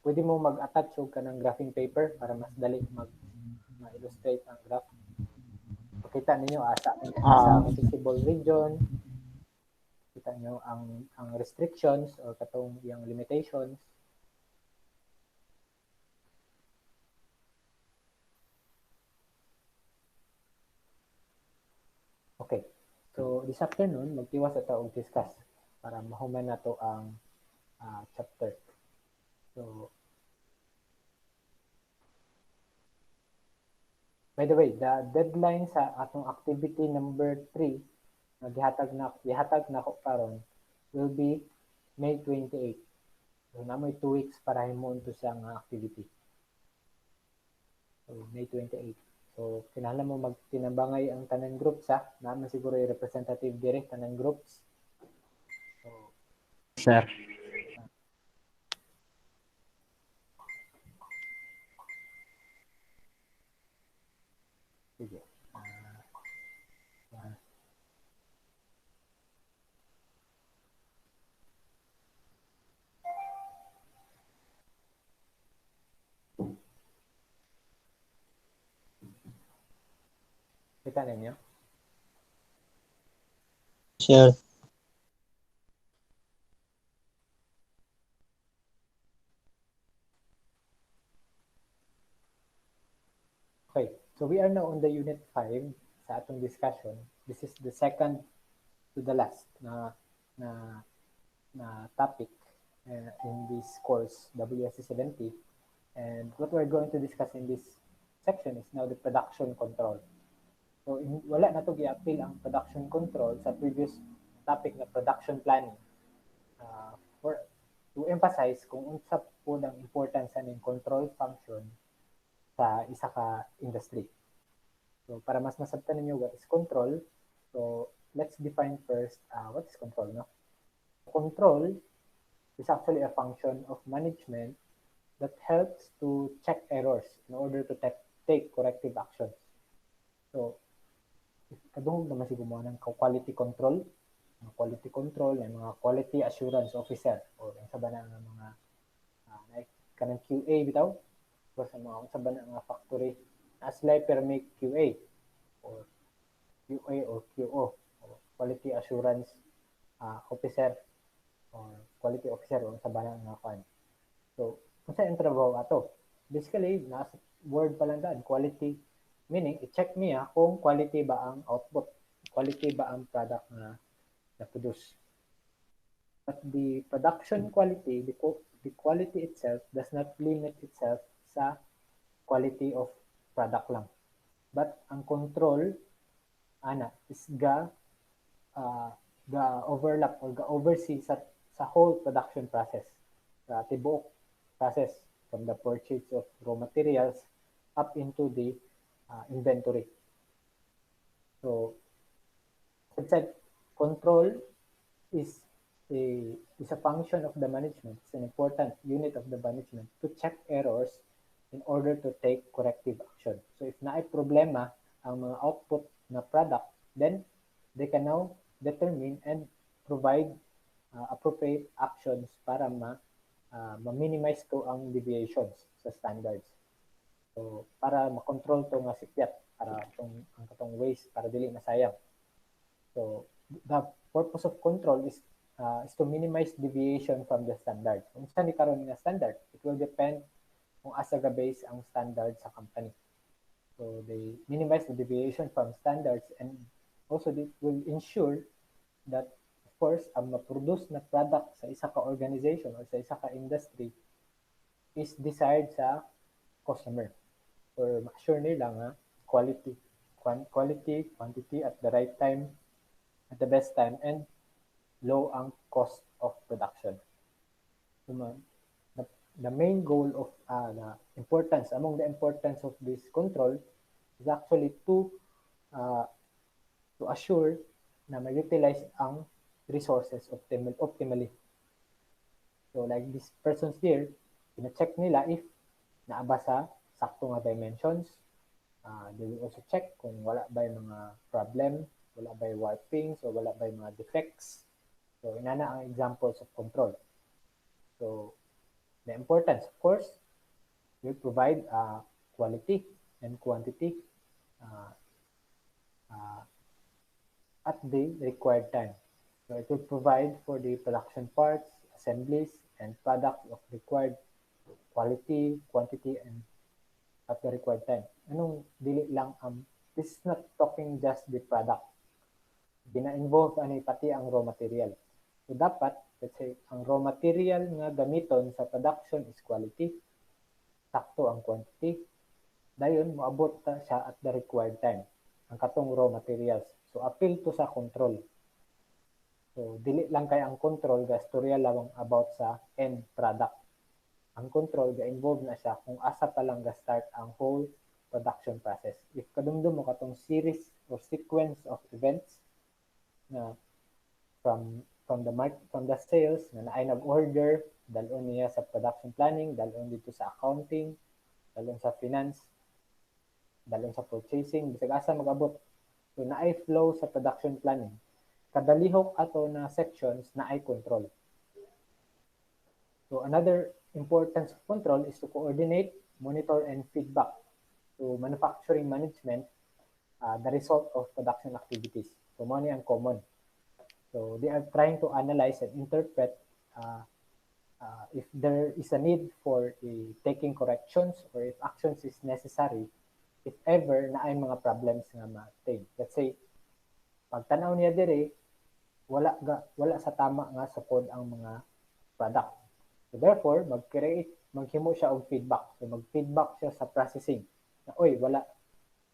Pwede mo mag-attach og kanang graphing paper para mas dali ma-illustrate ang graph. Pakita ninyo sa accessible region. Kita nyo ang restrictions or katong yung limitations. Okay. So, this afternoon, magtiwas ito og discuss para mahuman na to ang chapter. So, by the way, the deadline sa atong activity number 3 na gihatag na ko karon will be May 28. So, namoy 2 weeks para himuon to siyang activity. So, May 28. So, kinahanglan mo magtinabangay ang tanan groups ha. Naman siguro yung representative dire tanan groups. So, Sir. Kita ninyo? Sir. Okay, so we are now on the unit 5 sa atong discussion. This is the second to the last na topic in this course, WSC 70. And what we're going to discuss in this section is now the production control. So wala na to gi-appeal ang production control sa previous topic na production planning. For to emphasize kung unsa po ang importance sa ning control function sa isa ka industry. So para mas masabtan ninyo what is control, so let's define first what is control, no? Control is actually a function of management that helps to check errors in order to take corrective actions. So kadungog naman siguro mo ng quality control, yung mga quality assurance officer o yung sa bana nga mga like kanang QA bitaw o sa mga sa bana nga factory as like permit QA or QA or QO or quality assurance officer or quality officer o sa bana nga kan. So unsa ang trabaho ato? Basically nasa word pa lang daan, quality, meaning i-check niya kung quality ba ang output, quality ba ang product na produce. But the production quality, the quality itself does not limit itself sa quality of product lang. But ang control is ga overlap or ga oversee sa whole production process. Sa tibuok process from the purchase of raw materials up into the inventory. So, inside control is a function of the management. It's an important unit of the management to check errors in order to take corrective action. So if naay problema ang mga output na product, then they can now determine and provide appropriate actions para ma-minimize to ang deviations sa standards. So para ma-control to nga sikyat, para ang katong waste para dili masayang. So the purpose of control is to minimize deviation from the standard. Kung saan ni karon nga standard, it will depend kung asa ga base ang standard sa company. So they minimize the deviation from standards and also this will ensure that of course ang ma-produce na product sa isa ka organization or sa isa ka industry is desired sa customer or ma-assure nila nga quality, quantity at the right time, at the best time, and low ang cost of production. So, the main goal of among the importance of this control is actually to assure na ma-utilize ang resources optimally. So like these persons here, ina-check nila if naaba sa sakto nga dimensions. They will also check kung wala ba yung mga problem, wala ba yung warpings, o wala ba yung mga defects. So inana ang examples of control. So the importance, of course, will provide quality and quantity at the required time. So it will provide for the production parts, assemblies, and products of required quality, quantity, and at the required time. Anong dili lang this is not talking just the product. Gina-involve pati ang raw material. So dapat, let's say, ang raw material nga gamiton sa production is quality, sakto ang quantity, dayon moabot ta siya at the required time, ang katong raw materials. So appeal to sa control. So dili lang kay ang control gastorya lang about sa end product. Ang control ga-involve na siya kung asa pa lang ga-start ang whole production process. If kadumdum mo katong series or sequence of events na from the sales na naay nag-order, dalon niya sa production planning, dalon dito sa accounting, dalon sa finance, dalon sa purchasing, bisag asa mag-abot. So naay flow sa production planning. Kadalihok ato na sections naay control. So another importance of control is to coordinate, monitor, and feedback to manufacturing management the result of production activities. So mo ni ang common. So they are trying to analyze and interpret if there is a need for taking corrections or if actions is necessary if ever na ay mga problems nga ma-attain. Let's say, pag tanaw niya dire, wala sa tama nga sukod ang mga product. So therefore, maghimo siya og feedback. So mag-feedback siya sa processing. Na, oy, wala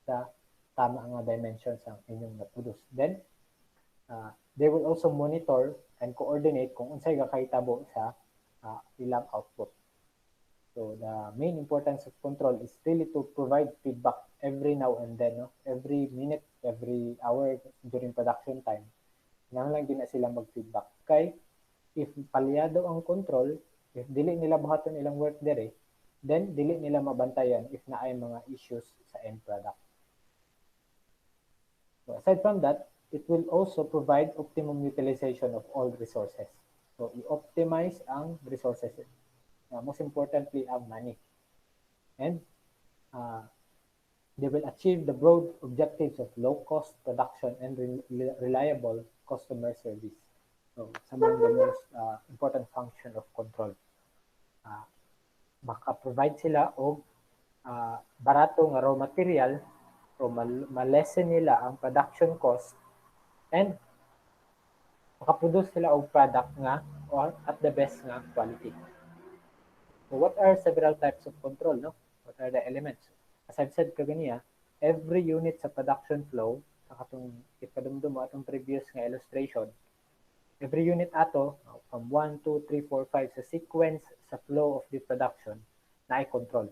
sa tama nga dimensions ang inyong na-produce. Then, they will also monitor and coordinate kung unsay gakahitabo sa ilang output. So the main importance of control is really to provide feedback every now and then, no? Every minute, every hour during production time. Nanglang din na sila mag-feedback. Kay if palyado ang control, if dili nila buhaton ilang work dire, then dili nila mabantayan if naay mga issues sa end product. So aside from that, it will also provide optimum utilization of all resources. So i-optimize ang resources. Most importantly, ang money. And they will achieve the broad objectives of low-cost production and reliable customer service. So, some of the most important function of control. Maka-provide sila og barato nga raw material so ma-lessen nila ang production cost and makaproduce sila og product nga or at the best nga quality. So what are several types of control, no? What are the elements? As I've said kaganiya, every unit sa production flow, sa katong ipadumdum mo atong previous nga illustration, every unit ato, from 1, 2, 3, 4, 5, sa sequence sa flow of the production, na ay control.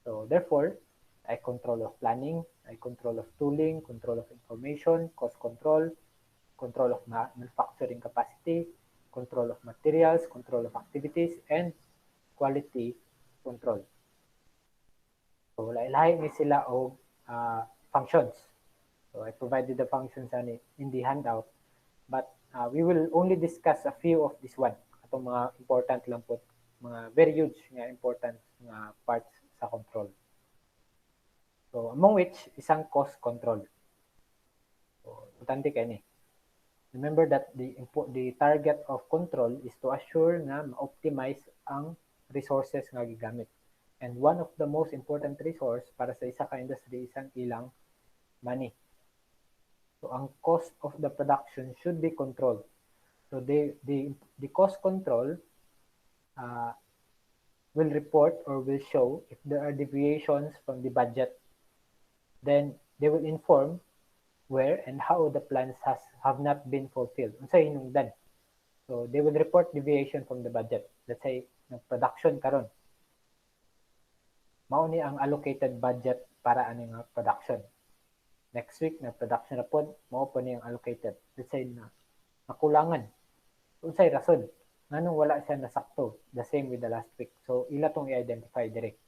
So therefore, ay control of planning, ay control of tooling, control of information, cost control of manufacturing capacity, control of materials, control of activities, and quality control. So, lahi ni sila og functions. So, I provided the functions in the handout, but we will only discuss a few of this one. Atong mga important lang po, mga very huge nga important nga parts sa control. So, among which, isang cost control. So, importante kayo ni. Remember that the target of control is to assure nga ma-optimize ang resources nga gigamit. And one of the most important resource para sa isa ka industry isang ilang money. So ang cost of the production should be controlled. So the cost control will report or will show if there are deviations from the budget. Then they will inform where and how the plans have not been fulfilled. Unsay hinungdan. So they will report deviation from the budget. Let's say production karon. Mao ni ang allocated budget para ani nga production. Next week na production na pod, mao pa ni ang allocated. Let's say na nakulangan. Unsay rason? Nganong wala siya nasakto? The same with the last week. So ila tong i-identify direct.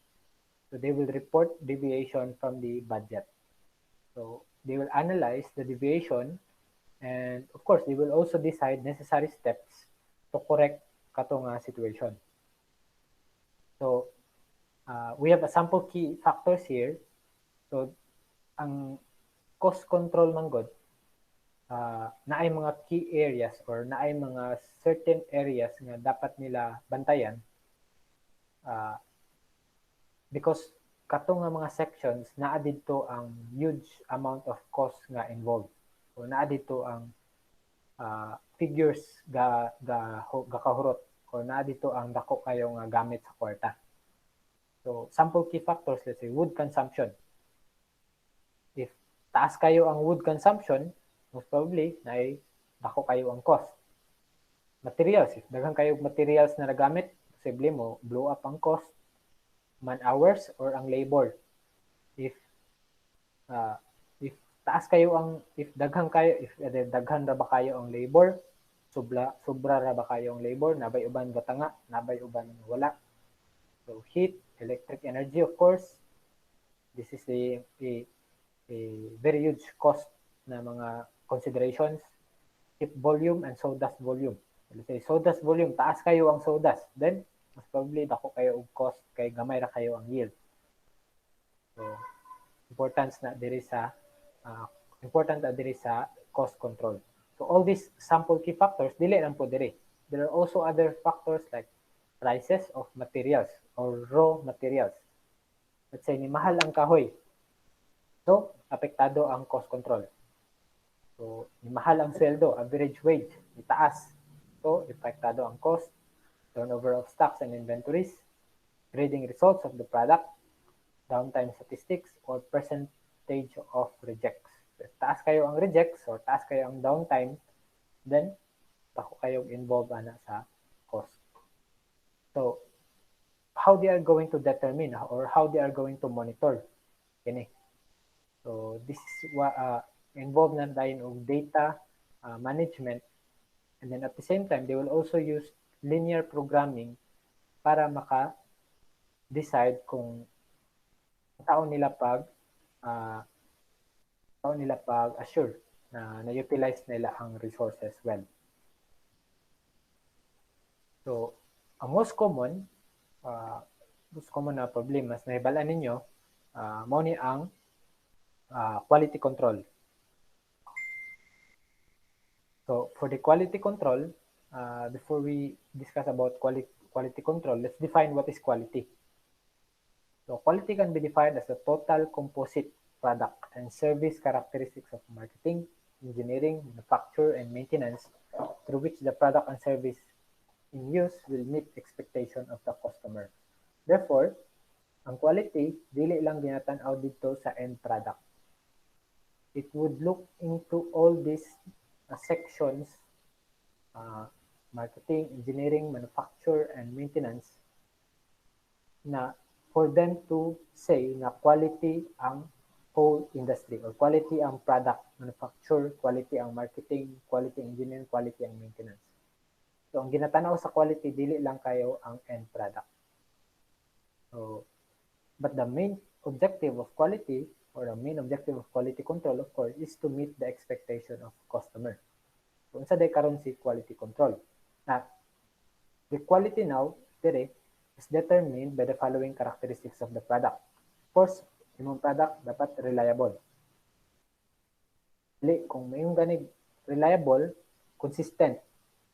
So they will report deviation from the budget. So they will analyze the deviation and of course they will also decide necessary steps to correct katong situation. So we have a sample key factors here. So ang cost control man god naay mga key areas or naay mga certain areas nga dapat nila bantayan because katong nga mga sections naa didto ang huge amount of cost nga involved. So naa didto ang figures gakahurot or naa dito ang dako kayo nga gamit sa kwarta. So sample key factors, let's say wood consumption. If taas kayo ang wood consumption, most probably naay dako kayo ang cost. Materials, if daghan kayo materials na nagamit, posible mo blow up ang cost, man hours or ang labor. If taas kayo ang if daghan ra ba kayo ang labor, sobra ra ba kayo ang labor, nabay uban gatanga, nabay uban wala. So heat, electric energy, of course, this is a very huge cost na mga considerations. Heat volume and sawdust volume. Let's say sawdust volume, taas kayo ang sawdust, then mas probably dako kayo og cost kay gamay ra kayo ang yield. So importance na diri sa important diri sa cost control. So all these sample key factors dili lang po diri. There are also other factors like prices of materials or raw materials. Let's say ni mahal ang kahoy. So apektado ang cost control. So ni mahal ang sweldo, average wage, itaas. So apektado ang cost, turnover of stocks and inventories, grading results of the product, downtime statistics, or percentage of rejects. If taas kayo ang rejects or taas kayo ang downtime, then bako kayong involved ana sa cost. So, how they are going to determine or how they are going to monitor kini. So, this is involved na tayo og data management, and then at the same time, they will also use linear programming para maka-decide kung taon nila pag-assure na na-utilize nila ang resources well. So, ang most common na problema na nahibalaan ninyo, mao ni ang quality control. So, for the quality control, before we discuss about quality control, let's define what is quality. So, quality can be defined as the total composite product and service characteristics of marketing, engineering, manufacture, and maintenance through which the product and service in use will meet expectation of the customer. Therefore, ang quality, dili lang ginatanaw dito sa end product. It would look into all these sections, marketing, engineering, manufacture, and maintenance, na for them to say na quality ang whole industry or quality ang product manufacture, quality ang marketing, quality engineering, quality ang maintenance. So, ang ginatanaw sa quality, dili lang kayo ang end product. So, but the main objective of quality or the main objective of quality control, of course, is to meet the expectation of customer. So, unsa day karon si quality control? Na, the quality now, dire, is determined by the following characteristics of the product. First, imong product dapat reliable. Dili, kung mayong ganig reliable, consistent.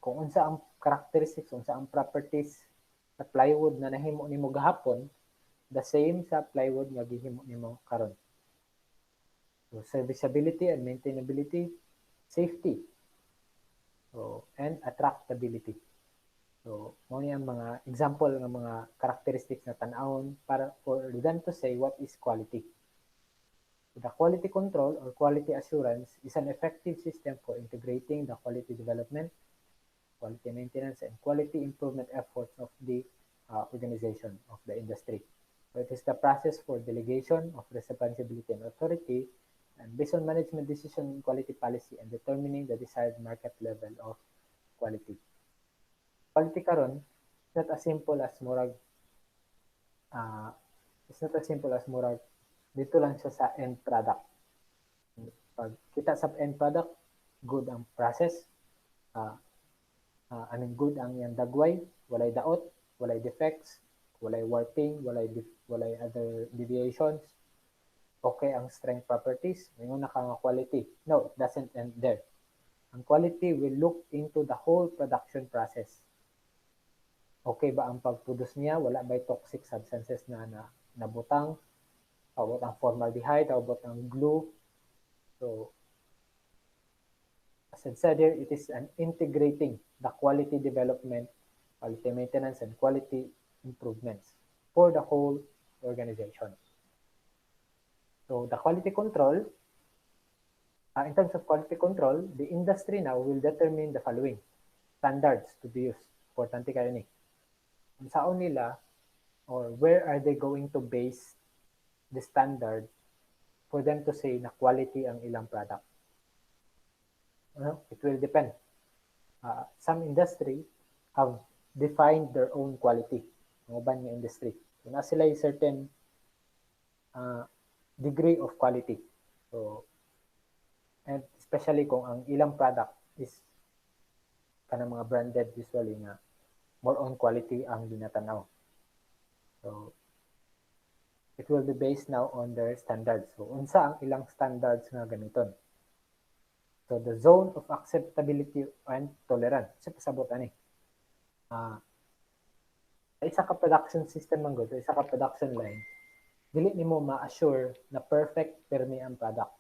Kung unsa ang characteristics, unsa ang properties sa plywood na nahimo nimo gahapon, the same sa plywood nga gihimo nimo karon. So, serviceability and maintainability, safety, so, and attractability. So, mo niya mga example ng mga characteristics na tan-awon para for them to say what is quality. So, the quality control or quality assurance is an effective system for integrating the quality development, quality maintenance, and quality improvement efforts of the organization, of the industry. So, it is the process for delegation of responsibility and authority, and based on management decision in quality policy and determining the desired market level of quality. Quality karon, it's not as simple as murag dito lang siya sa end product. Pag kita sa end product, good ang process, good ang yang dagway, walay daot, walay defects, walay warping, walay other deviations, okay ang strength properties, mayroon na kang quality. No, it doesn't end there. Ang quality will look into the whole production process. Okay ba ang pag-produce niya? Wala ba toxic substances na nabutang? About ang formaldehyde, about ang glue. So, as I said here, it is an integrating the quality development, quality maintenance, and quality improvements for the whole organization. So, the quality control, in terms of quality control, the industry now will determine the following standards to be used. Importante kayo ni. Saan nila or where are they going to base the standard for them to say na quality ang ilang product? It will depend. Some industry have defined their own quality. Ang uban nga industry. So, na sila yung certain degree of quality. So, and especially kung ang ilang product is kanang mga branded usually nga more on quality ang ginatanaw. So, it will be based now on their standards. So unsa ang ilang standards nga gamiton? So the zone of acceptability and tolerance. Sa pasabot ani. Isa ka production system man gud, isa ka production line. Dili nimo ma-assure na perfect pirmi ang product.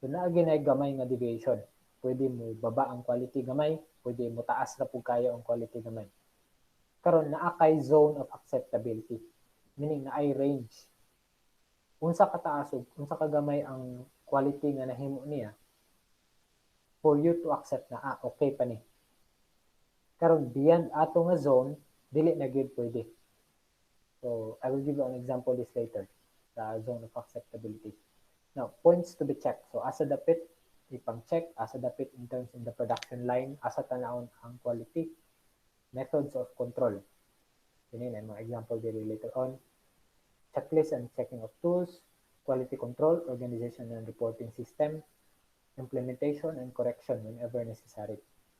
So naa ginay gamay nga deviation. Pwede mo baba ang quality gamay, pwede mo taas na pug kayo ang quality gamay. Karon naa kay zone of acceptability, meaning na ay range. Unsa ka taas ug unsa ka gamay ang quality nga nahimo niya for you to accept na okay pa ni. Karon beyond ato nga zone, dili na gyud pwede. So I will give you an example this later, the zone of acceptability. Now, points to be checked. So asa dapit ipang-check, asa dapit in terms in the production line, asa tanawon ang quality, methods of control. Kini na mga example diri later on. Checklist and checking of tools, quality control, organization and reporting system, implementation and correction whenever necessary.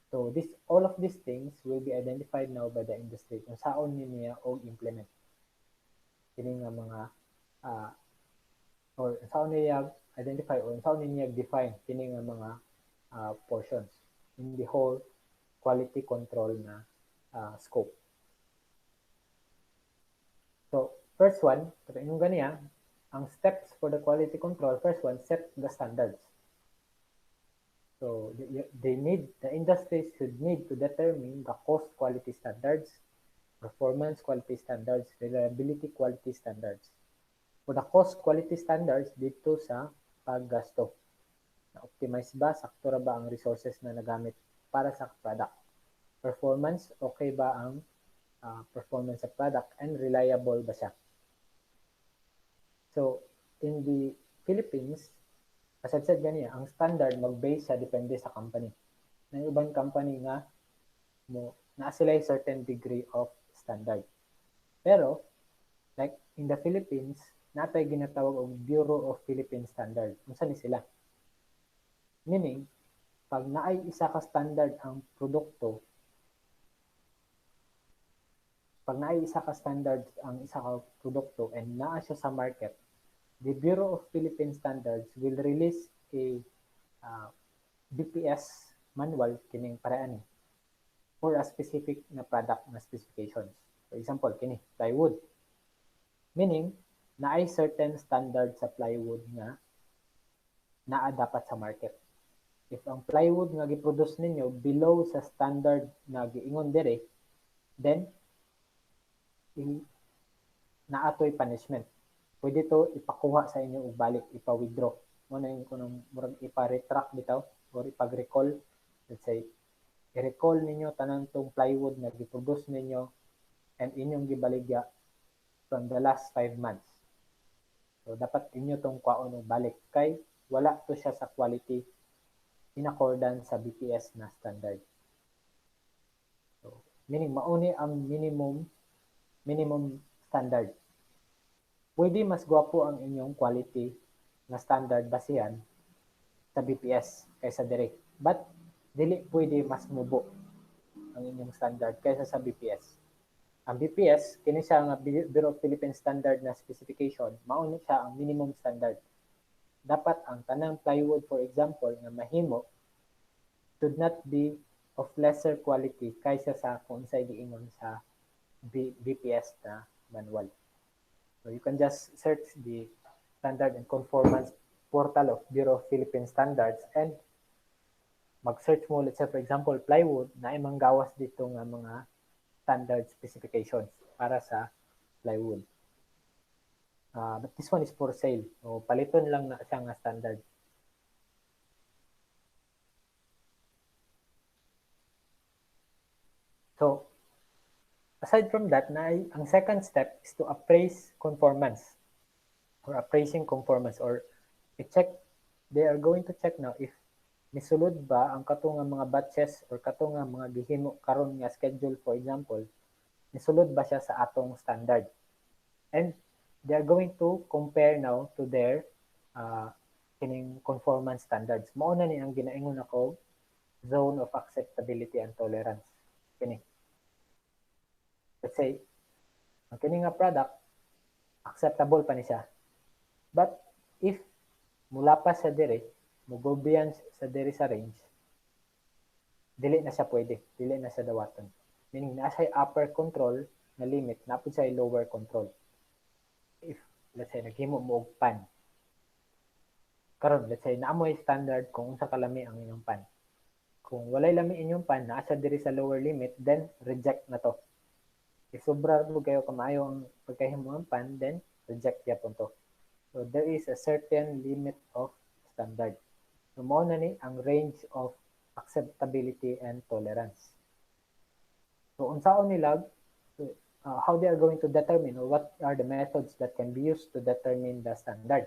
So all of these things will be identified now by the industry kung saon niya og implement. Kini nga mga or saon niya identify or saon niya define kini nga mga portions in the whole quality control na scope. So first one, yung ganiya, ang steps for the quality control, first one, set the standards. So the industry should need to determine the cost quality standards, performance quality standards, reliability quality standards. For the cost quality standards, dito sa paggasto. Na-optimize ba, sakto ra ba ang resources na nagamit para sa product? Performance, okay ba ang performance sa product and reliable ba siya? So, in the Philippines, as I said ganyan, ang standard mag-base siya depende sa company. Ng ibang company nga na sila certain degree of standard. Pero like in the Philippines, natay ginatawag og Bureau of Philippine Standard. Unsa ni sila? Meaning, pag naay isa ka standard ang produkto, and naa siya sa market, the Bureau of Philippine Standards will release a BPS manual kining pareani for a specific na product na specifications. For example, kini plywood. Meaning, naay certain standard sa plywood nga naa dapat sa market. If ang plywood nga giproduce ninyo below sa standard na giingon dire, then naatoy punishment. Pwede to ipakuha sa inyo og balik, ipa-withdraw. Muna yung kunong ipa-retract bitaw or ipag-recall. Let's say, i-recall ninyo tanan tong plywood na giproduce ninyo and inyong gibaligya from the last 5 months. So, dapat inyo tong kwaon og balik kay wala to siya sa quality in accordance sa BPS na standard. So, meaning mauni ang minimum standard. Pwede mas gwapo ang inyong quality na standard basihan sa BPS kaysa dire. But dili pwede mas mubo ang inyong standard kaysa sa BPS. Ang BPS, kini siya nga Bureau of Philippine Standard na specification, mauni siya ang minimum standard. Dapat ang tanang plywood, for example, na mahimo should not be of lesser quality kaysa sa kung unsay giingon sa BPS na manual. So you can just search the standard and conformance portal of Bureau of Philippine Standards and mag-search mo, let's say for example, plywood, na imang gawas dito nga mga standard specifications para sa plywood. But this one is for sale. So paliton lang na siya nga standard. So, aside from that, ang second step is to appraise conformance or appraising conformance or i-check, they are going to check now if misulod ba ang katong mga batches or katong mga gihimo karon nga schedule, for example, misulod ba siya sa atong standard. And they are going to compare now to their kining conformance standards. Mao na ni ang ginaingon ako zone of acceptability and tolerance. Kini. Let's say, ang kini nga product, acceptable pa ni siya. But if mula pa sa dire, mo-go beyond sa dire sa range, dili na siya pwede, dili na siya dawaton. Meaning na siya upper control na limit, na po siya lower control. If let's say naghimo mo og pan, karon let's say naamoy standard kung unsa kalami ang inyong pan. Kung walay lami inyong pan, naa siya diri sa lower limit, then reject na to. If sobra mo kayo kamayo ang pagkahimo ng pan, then reject yapon to. So there is a certain limit of standard. So mao na ni ang range of acceptability and tolerance. So unsaon nila how they are going to determine, or what are the methods that can be used to determine the standard.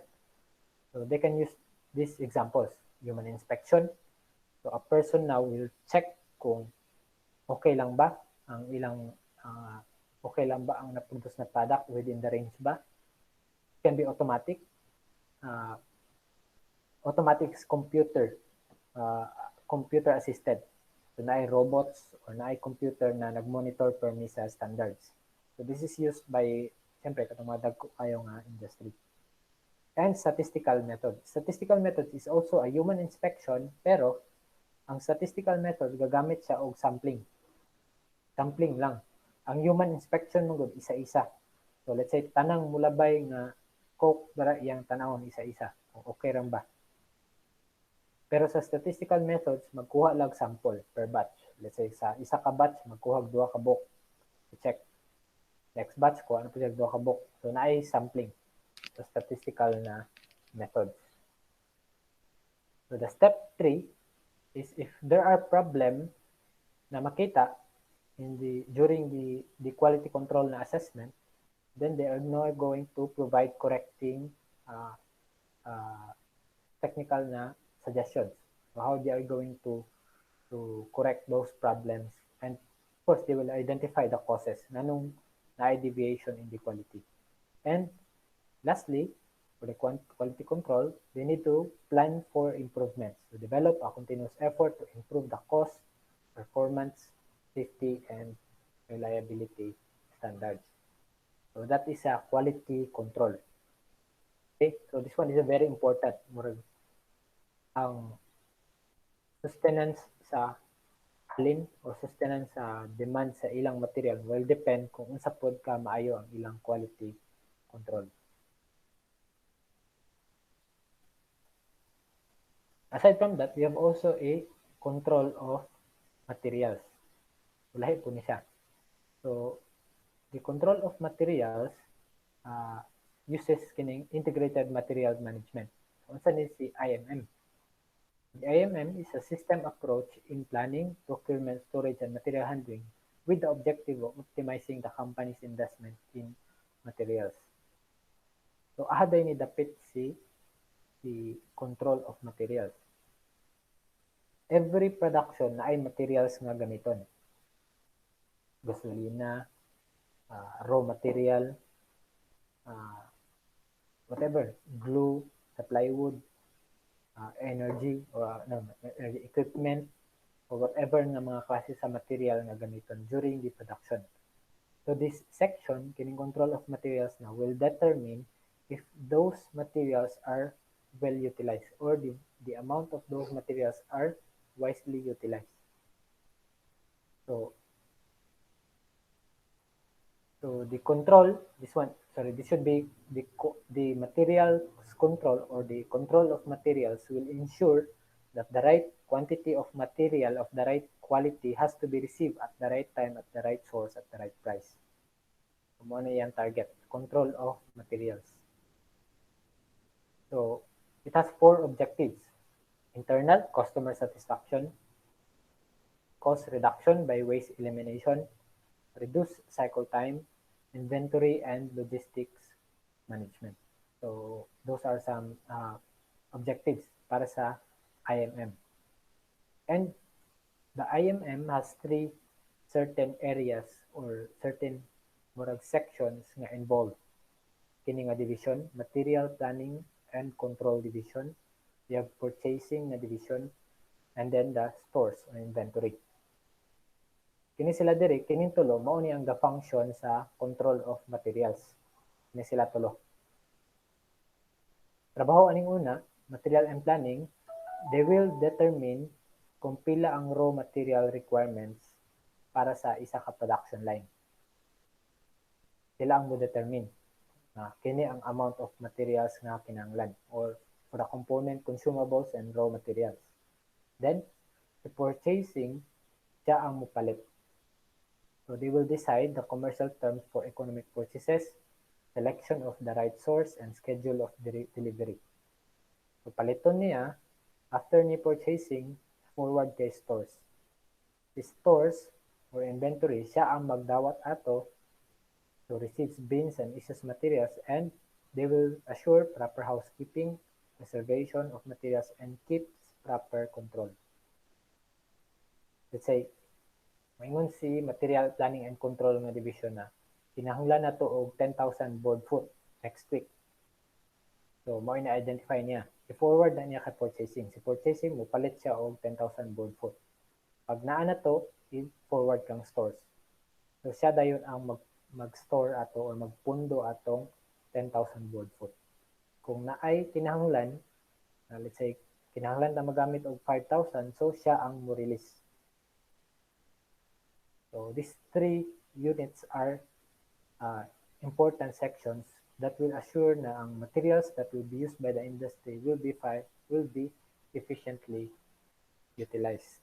So they can use these examples: human inspection. So a person now will check kung okay lang ba ang ilang okay lang ba ang na-produce na product within the range ba. It can be automatic. Automatic is computer assisted. So naay robots or naay computer na nag-monitor permi sa standards. So this is used by, siyempre, katong mga dagko kayo nga industry. And statistical method. Statistical method is also a human inspection, pero ang statistical method gagamit siya og sampling. Sampling lang. Ang human inspection mo gud isa-isa. So let's say tanang mulabay nga coke dara iyang tanawon isa-isa. Okay ra ba? Pero sa statistical methods, magkuha lang sample per batch. Let's say sa isa ka batch, magkuha og 2 ka book. I-check. Next batch, kuha na po siya 2 ka book. So naay sampling sa statistical na method. So the step 3 is if there are problem na makita during the quality control na assessment, then they are now going to provide correcting technical na suggestions. So how they are going to correct those problems, and of course they will identify the causes nanong na deviation in the quality. And lastly, for the quality control, they need to plan for improvements, to develop a continuous effort to improve the cost, performance, safety, and reliability standards. So that is a quality control. Okay, so this one is a very important. Ang sustenance sa alin o sustenance sa demand sa ilang material will depend kung unsa pod ka maayo ang ilang quality control. Aside from that, we have also a control of materials. Lahi po ni siya. So, the control of materials uses kining integrated material management. Unsa ni si IMM? The IMM is a system approach in planning, procurement, storage, and material handling with the objective of optimizing the company's investment in materials. So, ahaday ni dapit the control of materials. Every production na ay materials nga gamiton. Gasolina, raw material, whatever, glue, sa plywood, energy or energy equipment or whatever nga mga klase sa material nga gamiton during the production. So this section, kining control of materials na, will determine if those materials are well utilized or the amount of those materials are wisely utilized. So the control, this should be the materials control, or the control of materials will ensure that the right quantity of material of the right quality has to be received at the right time, at the right source, at the right price. So, mo na yan target, control of materials. So, it has 4 objectives. Internal, customer satisfaction; cost reduction by waste elimination; reduce cycle time; inventory and logistics management. So, those are some objectives para sa IMM. And the IMM has 3 certain areas or certain sections nga involved. Kini nga division, material planning and control division. You have purchasing na division, and then the stores or inventory. Kini sila diri, kining tulo mao ni ang function sa control of materials. Ini sila tulo. Trabaho aning una, material and planning, they will determine kung pila ang raw material requirements para sa isa ka production line. Sila ang mo-determine na kini ang amount of materials nga kinahanglan or for the component, consumables, and raw materials. Then, the purchasing, siya ang mupalit. So they will decide the commercial terms for economic purchases, selection of the right source, and schedule of delivery. So paliton niya, after ni purchasing, forward kay stores. The stores or inventory, siya ang magdawat ato to receive bins and issues materials, and they will assure proper housekeeping, preservation of materials, and keeps proper control. Let's say, maingon si Material Planning and Control nga division na kinahanglan na to og 10,000 board foot next week. So, mo ina-identify niya. I-forward na niya kay purchasing. Si purchasing, mo palit siya og 10,000 board foot. Pag naa na to, i-forward kang stores. So, siya dayon ang mag-store ato or magpundo atong 10,000 board foot. Kung naay kinahanglan, let's say, kinahanglan na magamit og 5,000, so siya ang mo-release. So these three units are important sections that will assure na ang materials that will be used by the industry will be efficiently utilized.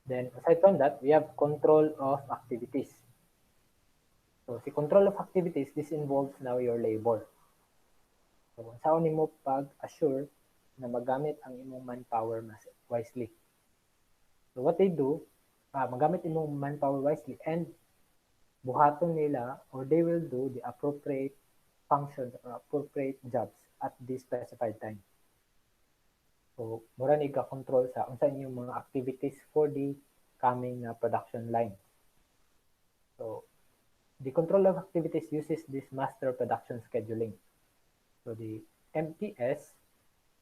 Then aside from that, we have control of activities. So si control of activities, this involves now your labor. So saan nimo pag-assure na magamit ang imong manpower wisely. So what they do, magamit imong manpower wisely and buhaton nila or they will do the appropriate functions or appropriate jobs at the specified time. So, mura ni ka-control sa unsa inyong mga activities for the coming production line. So, the control of activities uses this master production scheduling. So, the MPS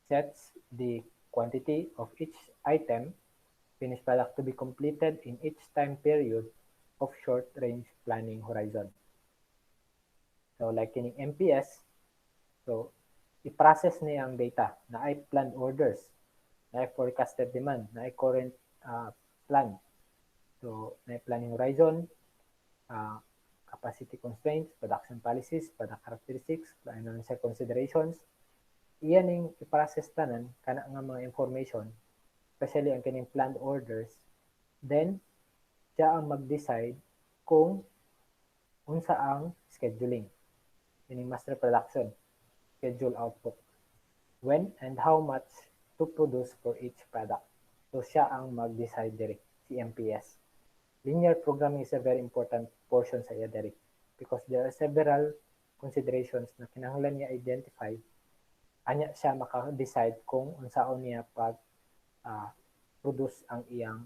sets the quantity of each item finished product to be completed in each time period of short-range planning horizon. So like in MPS, so i-process niya ang data na ay planned orders, na ay forecasted demand, na ay current plan. So na ay planning horizon, capacity constraints, production policies, product characteristics, financial considerations. Iyan yung i-process tanan kana nga mga information, especially ang kining planned orders, then siya ang mag-decide kung unsa ang scheduling. Kining master production, schedule output, when and how much to produce for each product. So siya ang mag-decide diri, si MPS. Linear programming is a very important portion sa iya diri because there are several considerations na kinahanglan niya identify, anya siya maka-decide kung unsaon niya pag produce ang iyang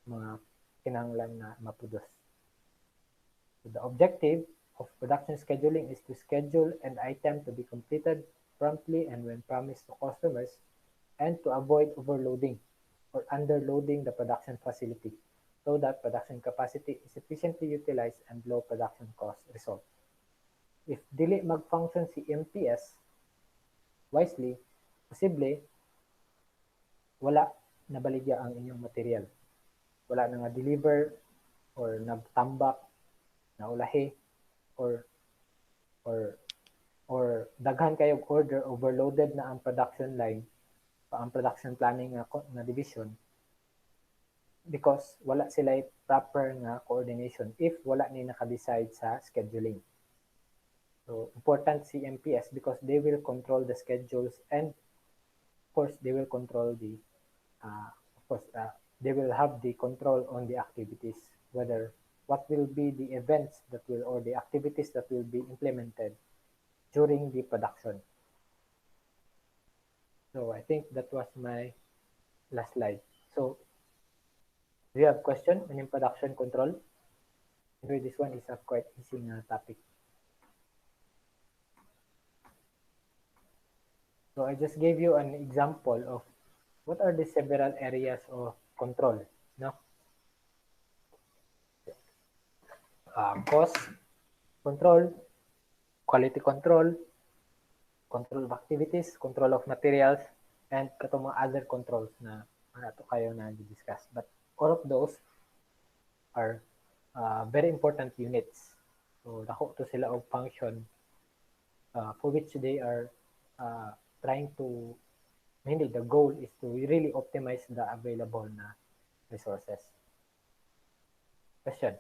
mga kinahanglan na ma-produce. So the objective of production scheduling is to schedule an item to be completed promptly and when promised to customers and to avoid overloading or underloading the production facility so that production capacity is efficiently utilized and low production cost result. If dili mag-function si MPS wisely, posible wala nabaligya ang inyong material. Wala na nga deliver or nagtambak, naulahi, or daghan kayong order, overloaded na ang production line, ang production planning na division because wala sila proper nga coordination if wala ni naka-decide sa scheduling. So, important si MPS because they will control the schedules and of course, they will control the they will have the control on the activities, whether what will be the events that will or the activities that will be implemented during the production. So I think that was my last slide. So do you have question on production control? Maybe this one is a quite easy topic. So I just gave you an example of what are the several areas of control, no? Cost, control, quality control, control of activities, control of materials, and katong mga other controls na to kayo na discuss. But all of those are very important units. So dako to sila og function for which they are trying to, mainly the goal is to really optimize the available na resources. Question?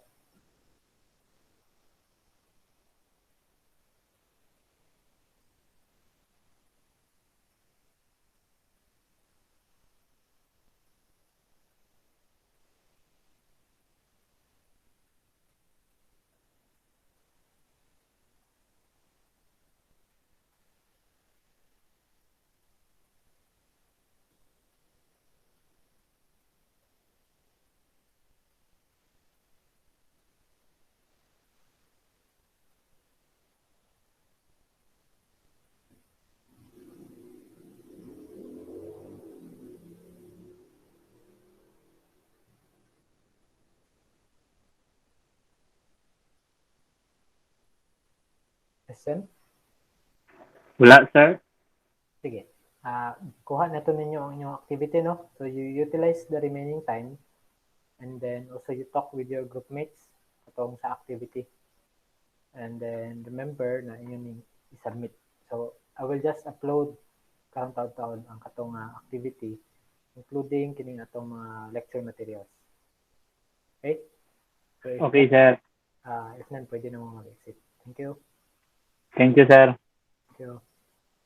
Question? Wala, sir. Sige. Kuha na to ninyo ang inyong activity, no? So you utilize the remaining time and then also you talk with your group mates katong sa activity. And then remember na inyo i-submit. So I will just upload countdown ang katong activity including kining atong mga lecture materials. Okay? So Okay, sir. if none, pwede na mo mag-exit. Thank you. Thank you, sir. Thank you.